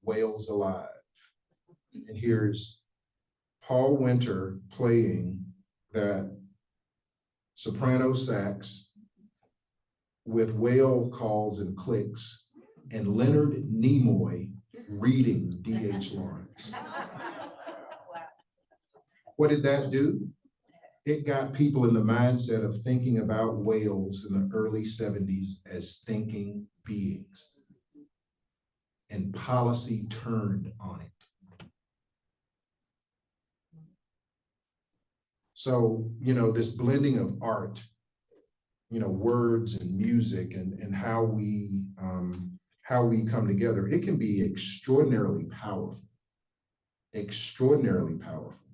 B: Whales Alive. And here's Paul Winter playing that soprano sax with whale calls and clicks, and Leonard Nimoy reading D.H. Lawrence. What did that do? It got people in the mindset of thinking about whales in the early 70s as thinking beings. And policy turned on it. So, this blending of art, words and music and how we come together, it can be extraordinarily powerful. Extraordinarily powerful.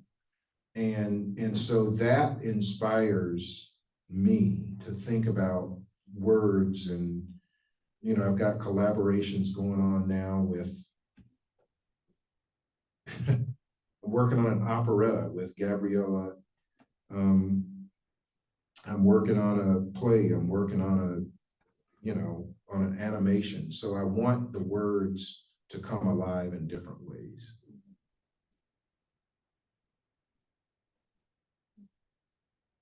B: And so that inspires me to think about words. And I've got collaborations going on now with I'm working on an operetta with Gabriella. I'm working on a play. I'm working on on an animation. So I want the words to come alive in different ways.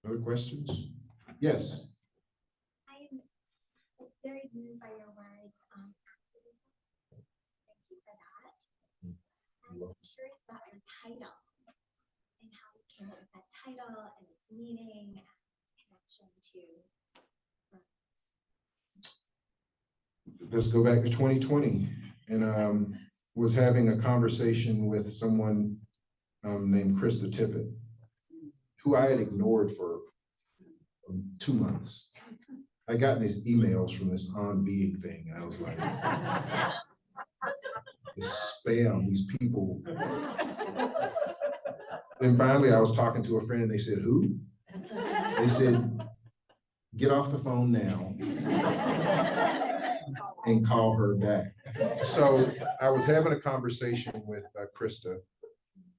B: Other questions? Yes.
F: I am very moved by your words on activism. Thank you for that. curious about your title and how you came up with that title and its meaning and connection to.
B: Let's go back to 2020, and was having a conversation with someone named Krista Tippett, who I had ignored for 2 months. I got these emails from this on being thing, and I was like, this spam, these people. And finally, I was talking to a friend, and they said, "Who?" They said, "Get off the phone now and call her back." So I was having a conversation with Krista,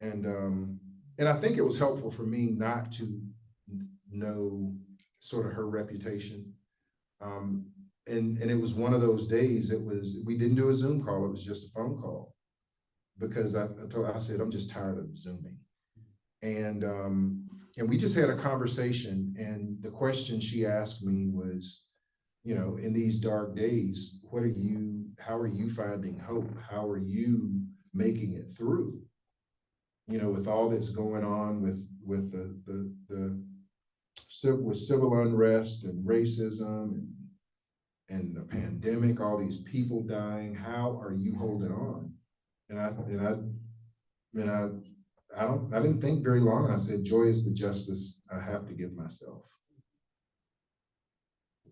B: and I think it was helpful for me not to know sort of her reputation. And it was one of those days, we didn't do a Zoom call, it was just a phone call. Because I said, I'm just tired of Zooming. And we just had a conversation, and the question she asked me was, you know, in these dark days, how are you finding hope? How are you making it through? You know, with all that's going on with civil unrest and racism and the pandemic, all these people dying, how are you holding on? And I didn't think very long. I said, joy is the justice I have to give myself.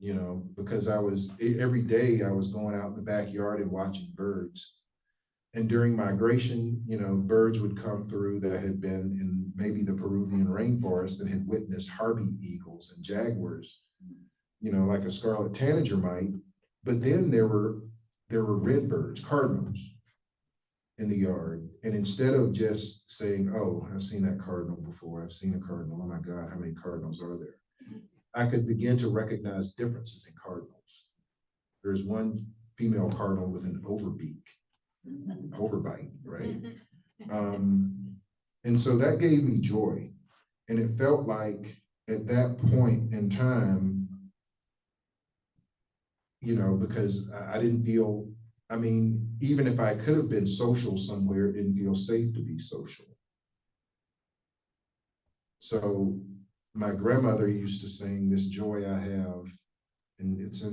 B: You know, because every day I was going out in the backyard and watching birds. And during migration, you know, birds would come through that had been in maybe the Peruvian rainforest and had witnessed harpy eagles and jaguars, you know, like a scarlet tanager might. But then there were red birds, cardinals, in the yard. And instead of just saying, "Oh, I've seen that cardinal before, I've seen a cardinal, oh my God, how many cardinals are there?" I could begin to recognize differences in cardinals. There's one female cardinal with an overbite, right? And so that gave me joy. And it felt like at that point in time, you know, because I didn't feel, I mean, even if I could have been social somewhere, it didn't feel safe to be social. So my grandmother used to sing "This Joy I Have," and it's in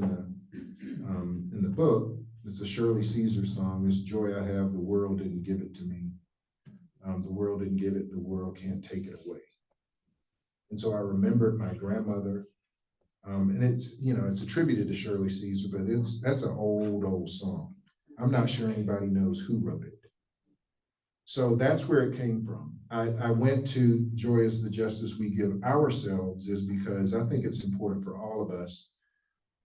B: the book. It's a Shirley Caesar song. "This joy I have, the world didn't give it to me. The world didn't give it, the world can't take it away." And so I remembered my grandmother, and it's, you know, it's attributed to Shirley Caesar, but that's an old song. I'm not sure anybody knows who wrote it. So that's where it came from. I went to joy is the justice we give ourselves is because I think it's important for all of us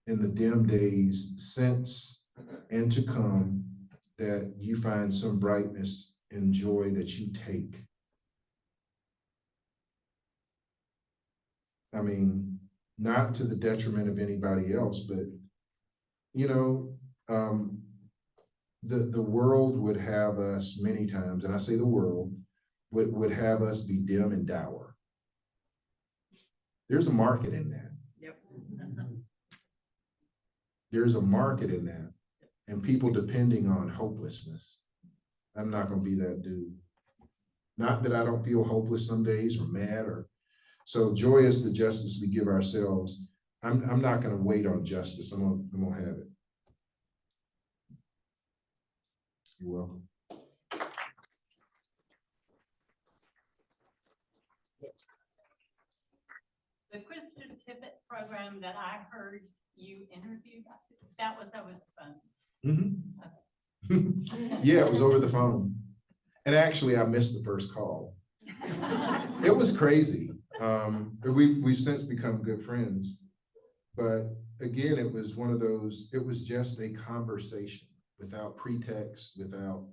B: in the dim days since and to come that you find some brightness and joy that you take. I mean, not to the detriment of anybody else, but, you know, the world would have us many times, and I say the world, would have us be dim and dour. There's a market in that.
E: Yep.
B: There's a market in that, and people depending on hopelessness. I'm not going to be that dude. Not that I don't feel hopeless some days or mad or so. Joy is the justice we give ourselves. I'm not going to wait on justice. I'm gonna have it. You're welcome.
C: The Krista Tippett program that I heard you interviewed, that was over the phone.
B: Mm-hmm. Yeah, it was over the phone. And actually, I missed the first call. It was crazy. We've since become good friends. But again, it was one of those, it was just a conversation without pretext, without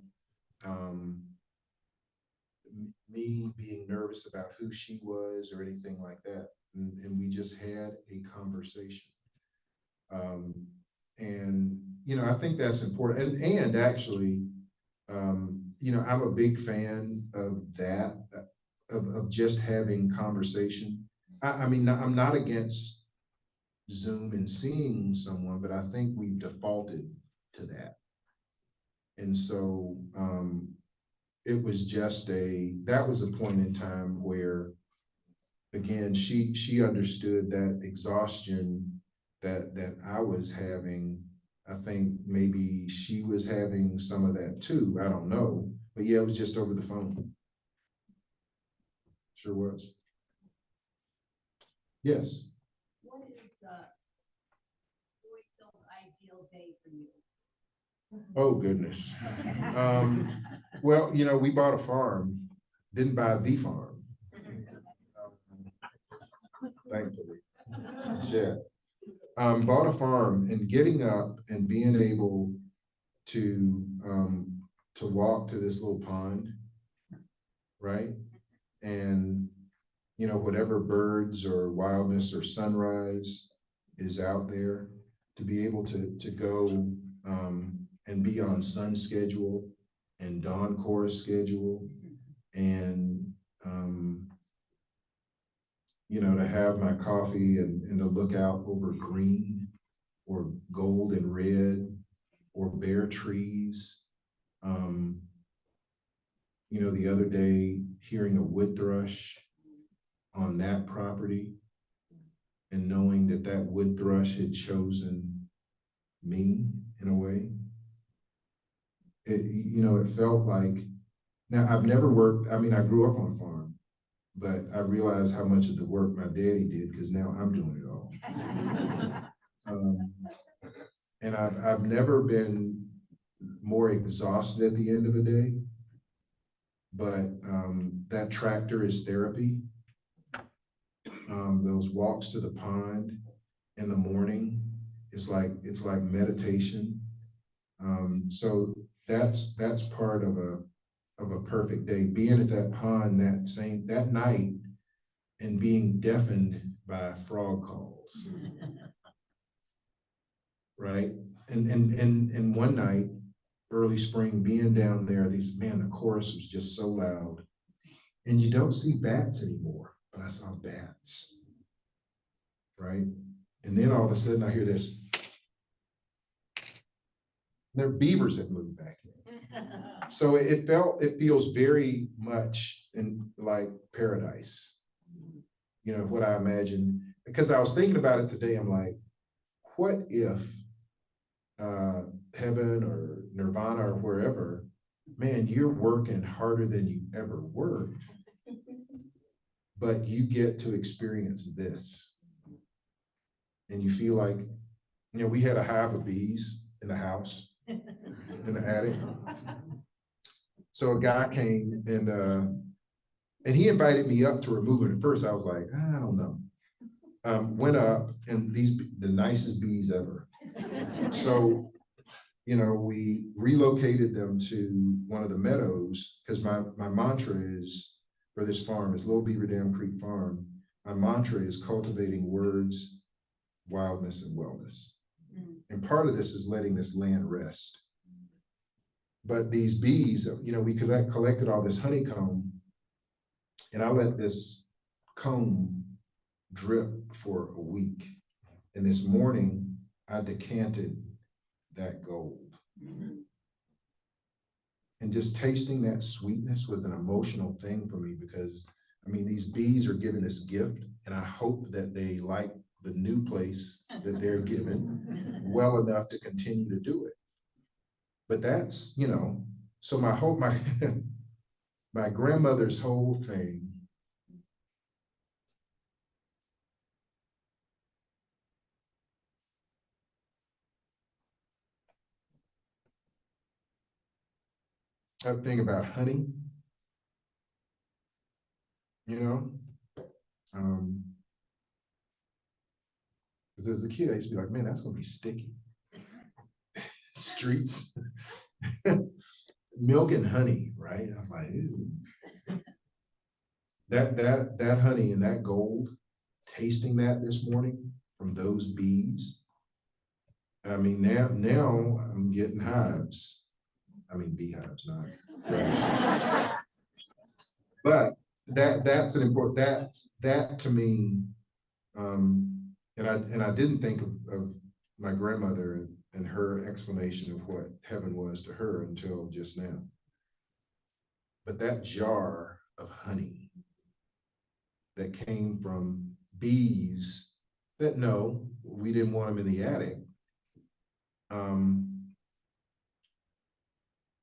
B: me being nervous about who she was or anything like that. And we just had a conversation. And, you know, I think that's important. And actually, you know, I'm a big fan of that, of just having conversation. I mean, I'm not against Zoom and seeing someone, but I think we've defaulted to that. And so it was just that was a point in time where, again, she understood that exhaustion that I was having. I think maybe she was having some of that too. I don't know. But yeah, it was just over the phone. Sure was. Yes.
C: What is Louisville's ideal day for you?
B: Oh, goodness. Well, we bought a farm, didn't buy the farm. Thankfully. Yeah. Bought a farm, and getting up and being able to walk to this little pond, right? And whatever birds or wildness or sunrise is out there, to be able to go and be on sun schedule and dawn chorus schedule, and to have my coffee and to look out over green or gold and red or bare trees. The other day, hearing a wood thrush on that property and knowing that wood thrush had chosen me in a way. It felt like, now I've never worked, I grew up on a farm, but I realized how much of the work my daddy did, because now I'm doing it all. And I've never been more exhausted at the end of the day, but that tractor is therapy. Those walks to the pond in the morning, it's like meditation. So that's part of a perfect day, being at that pond that night and being deafened by frog calls. Right? And one night, early spring, being down there, the chorus was just so loud. And you don't see bats anymore, but I saw bats. Right? And then all of a sudden I hear this. They're beavers that moved back in. So it feels very much like paradise. What I imagine, because I was thinking about it today, I'm like, what if heaven or nirvana or wherever, man, you're working harder than you ever worked, but you get to experience this. And you feel like, we had a hive of bees in the house, in the attic. So a guy came and he invited me up to remove it. At first I was like, I don't know. Went up, and the nicest bees ever. So, we relocated them to one of the meadows, because my mantra is, for this farm, is Little Beaver Dam Creek Farm. My mantra is cultivating words, wildness, and wellness. And part of this is letting this land rest. But these bees, we collected all this honeycomb, and I let this comb drip for a week. And this morning, I decanted that gold. And just tasting that sweetness was an emotional thing for me, because these bees are given this gift, and I hope that they like the new place that they're given well enough to continue to do it. But that's, so my my grandmother's whole thing about honey, because as a kid, I used to be like, man, that's gonna be sticky. Streets, milk and honey, right? I was like, ew. That honey and that gold, tasting that this morning from those bees. Now I'm getting hives. Beehives, not hives. But that's an important, that to me, and I didn't think of my grandmother and her explanation of what heaven was to her until just now. but that jar of honey that came from bees that, no, we didn't want them in the attic.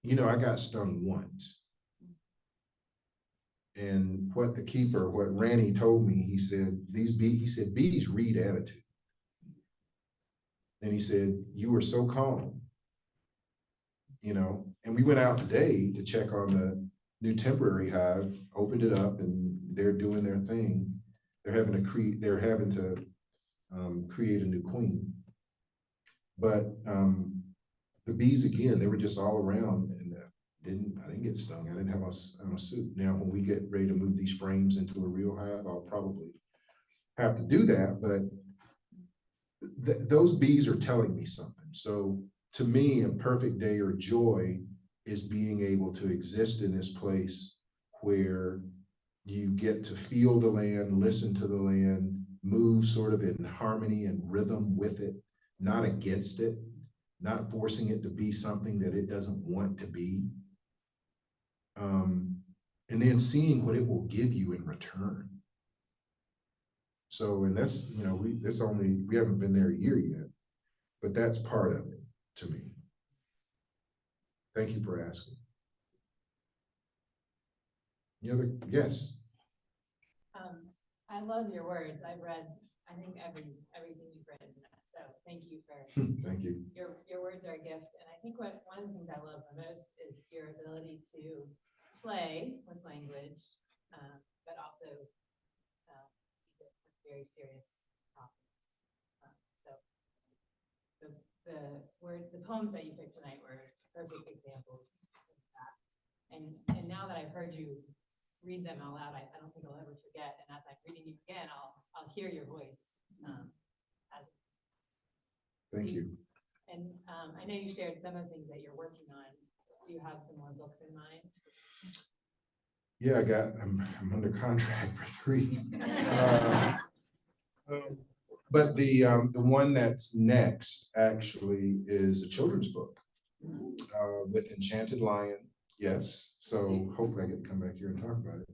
B: You know, I got stung once. And what Randy told me, he said, bees read attitude. And he said, you were so calm, you know, and we went out today to check on the new temporary hive, opened it up, and they're doing their thing. They're having to create a new queen. But the bees, again, they were just all around, and I didn't get stung. I didn't have a suit. Now, when we get ready to move these frames into a real hive, I'll probably have to do that, but those bees are telling me something. So to me, a perfect day or joy is being able to exist in this place where you get to feel the land, listen to the land, move sort of in harmony and rhythm with it, not against it, not forcing it to be something that it doesn't want to be. And then seeing what it will give you in return. So, and that's, you know, we haven't been there a year yet, but that's part of it to me. Thank you for asking. Yes.
C: I love your words. I've read, I think everything you've written. So thank you for
B: Thank you.
C: Your words are a gift. And I think one of the things I love the most is your ability to play with language, but also with very serious topics. So the poems that you picked tonight were perfect examples of that. And now that I've heard you read them out loud, I don't think I'll ever forget. And as I'm reading you again, I'll hear your voice.
B: Thank you.
C: And I know you shared some of the things that you're working on. Do you have some more books in mind?
B: Yeah, I'm under contract for 3. But the one that's next actually is a children's book with Enchanted Lion. Yes, so hopefully I get to come back here and talk about it.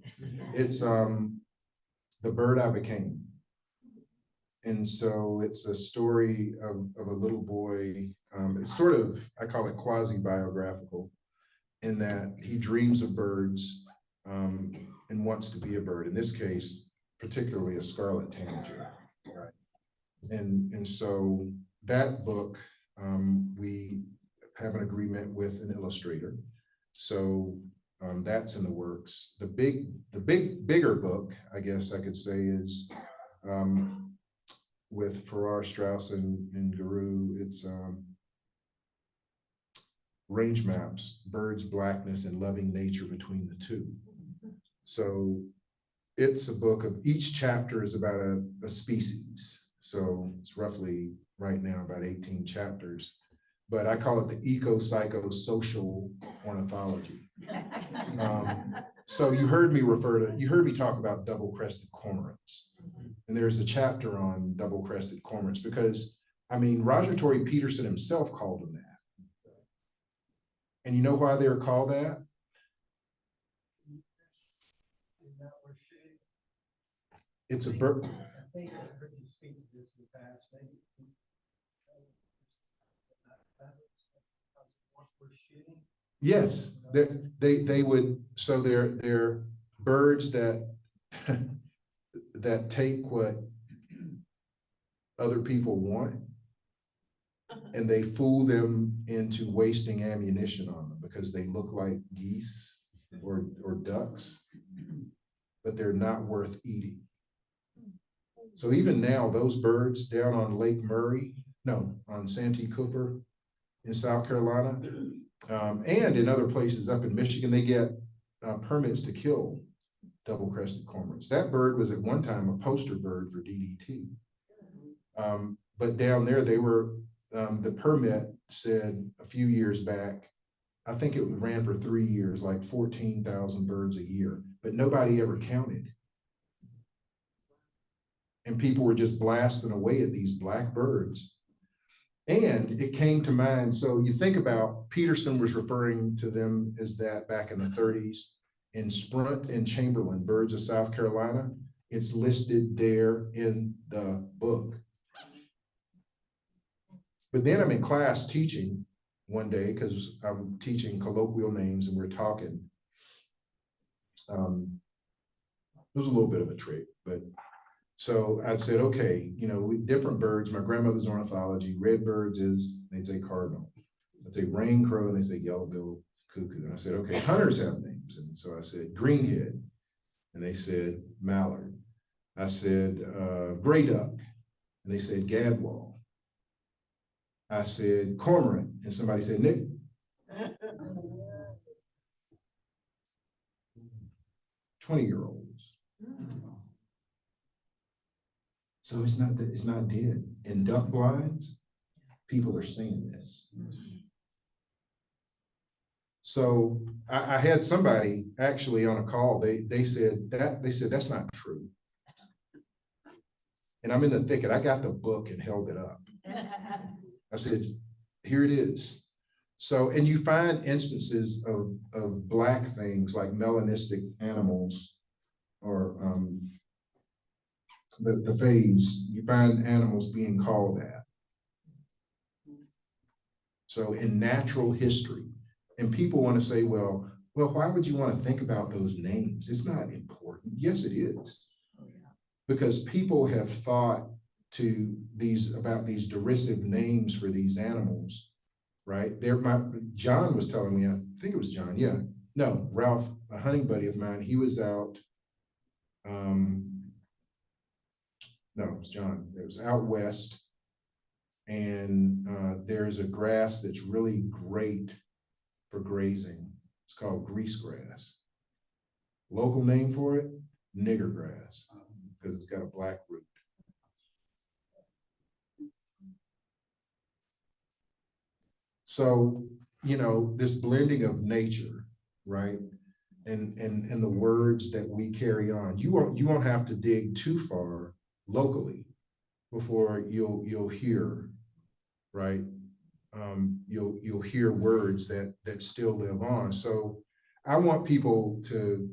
B: It's The Bird I Became. And so it's a story of a little boy. It's sort of, I call it quasi-biographical, in that he dreams of birds and wants to be a bird. In this case, particularly a scarlet tanager. Right? And so that book, we have an agreement with an illustrator. So that's in the works. The bigger book, I guess I could say, is with Farrar, Straus, and Guru. It's range maps, birds, blackness, and loving nature between the two. So it's a book of, each chapter is about a species. So it's roughly right now about 18 chapters, but I call it the eco-psycho-social ornithology. So you heard me talk about double-crested cormorants. And there's a chapter on double-crested cormorants because, I mean, Roger Tory Peterson himself called them that. And you know why they were called that? It's a bird.
G: I think I heard you speak to this in the past, maybe.
B: Yes, they would. So they're birds that that take what other people want and they fool them into wasting ammunition on them because they look like geese or ducks, but they're not worth eating. So even now, those birds down on Lake Murray, on Santee Cooper in South Carolina, and in other places up in Michigan, they get permits to kill double-crested cormorants. That bird was at one time a poster bird for DDT. But down there, they were, the permit said a few years back, I think it ran for 3 years, like 14,000 birds a year, but nobody ever counted. And people were just blasting away at these black birds. And it came to mind, so you think about, Peterson was referring to them as that back in the 30s. in Sprunt and Chamberlain, Birds of South Carolina. It's listed there in the book. But then I'm in class teaching one day because I'm teaching colloquial names and we're talking. It was a little bit of a trick, but so I said, okay, you know, different birds. My grandmother's ornithology, red birds is, they'd say cardinal. I'd say rain crow and they say yellow-billed cuckoo. And I said, okay, hunters have names. And so I said greenhead and they said mallard. I said gray duck and they said gadwall. I said cormorant and somebody said nick. 20-year-olds. So it's not dead. In duck blinds, people are saying this. So I had somebody actually on a call, they said that's not true. And I'm in the thicket, I got the book and held it up. I said, here it is. So, and you find instances of black things like melanistic animals or the phase, you find animals being called that. So in natural history, and people want to say, well, why would you want to think about those names? It's not important. Yes, it is. Because people have thought about these derisive names for these animals, right? John was telling me, I think it was John, yeah. No, Ralph, a hunting buddy of mine, he was out, no, it was John. It was out west, and there's a grass that's really great for grazing. It's called grease grass. Local name for it, nigger grass, because it's got a black root. So, you know, this blending of nature, right? And the words that we carry on. You won't have to dig too far locally before you'll hear, right? You'll hear words that still live on. So I want people to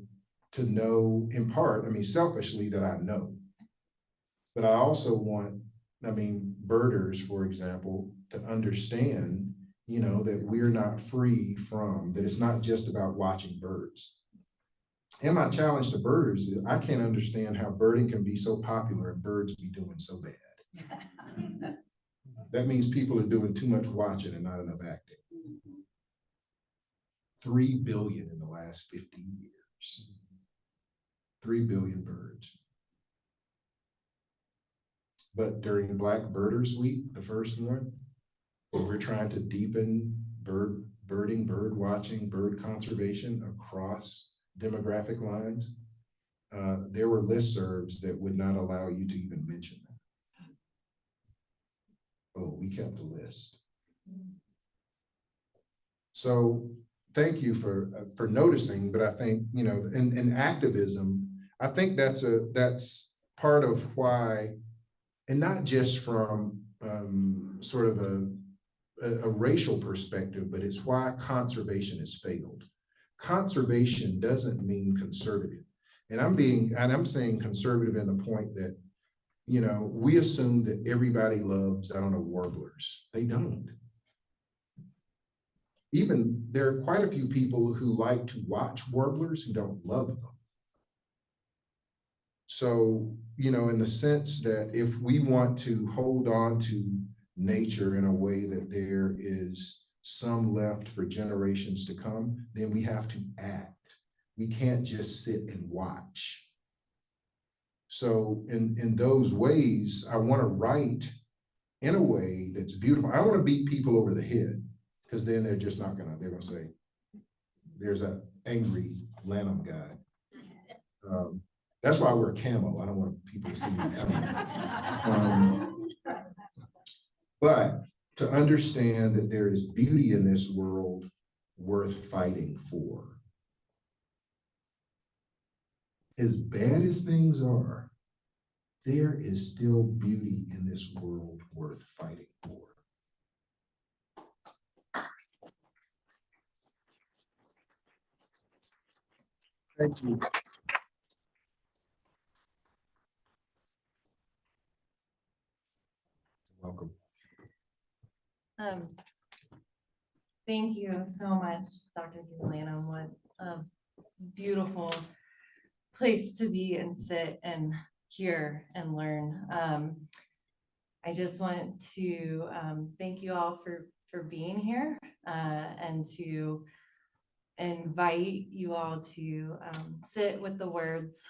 B: know, in part, I mean, selfishly, that I know, but I also want, I mean, birders, for example, to understand, you know, that we're not free from, that it's not just about watching birds. And my challenge to birders is I can't understand how birding can be so popular and birds be doing so bad. That means people are doing too much watching and not enough acting. 3 billion in the last 50 years. 3 billion birds. But during Black Birders Week, the first one, we're trying to deepen birding, bird watching, bird conservation across demographic lines. There were listservs that would not allow you to even mention that. Oh, we kept a list. So thank you for noticing, but I think, you know, in activism, I think that's part of why, and not just from sort of a racial perspective, but it's why conservation has failed. Conservation doesn't mean conservative. And I'm saying conservative in the point that, you know, we assume that everybody loves, I don't know, warblers. They don't. Even there are quite a few people who like to watch warblers who don't love them. So, you know, in the sense that if we want to hold on to nature in a way that there is some left for generations to come, then we have to act. We can't just sit and watch. So in those ways, I want to write in a way that's beautiful. I don't want to beat people over the head, because then they're just not gonna, they're gonna say, there's an angry Lanham guy. That's why I wear camo. I don't want people to see me coming. But to understand that there is beauty in this world worth fighting for. As bad as things are, there is still beauty in this world worth fighting for. Thank you. Welcome.
H: Thank you so much, Dr. Lanham. What a beautiful place to be and sit and hear and learn. I just want to thank you all for being here and to invite you all to sit with the words,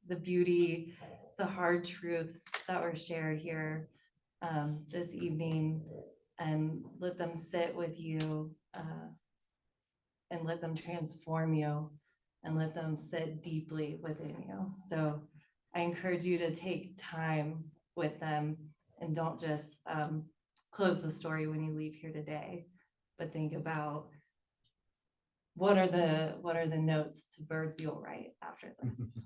H: the beauty, the hard truths that were shared here this evening, and let them sit with you and let them transform you and let them sit deeply within you. So I encourage you to take time with them and don't just close the story when you leave here today, but think about what are the notes to birds you'll write after this.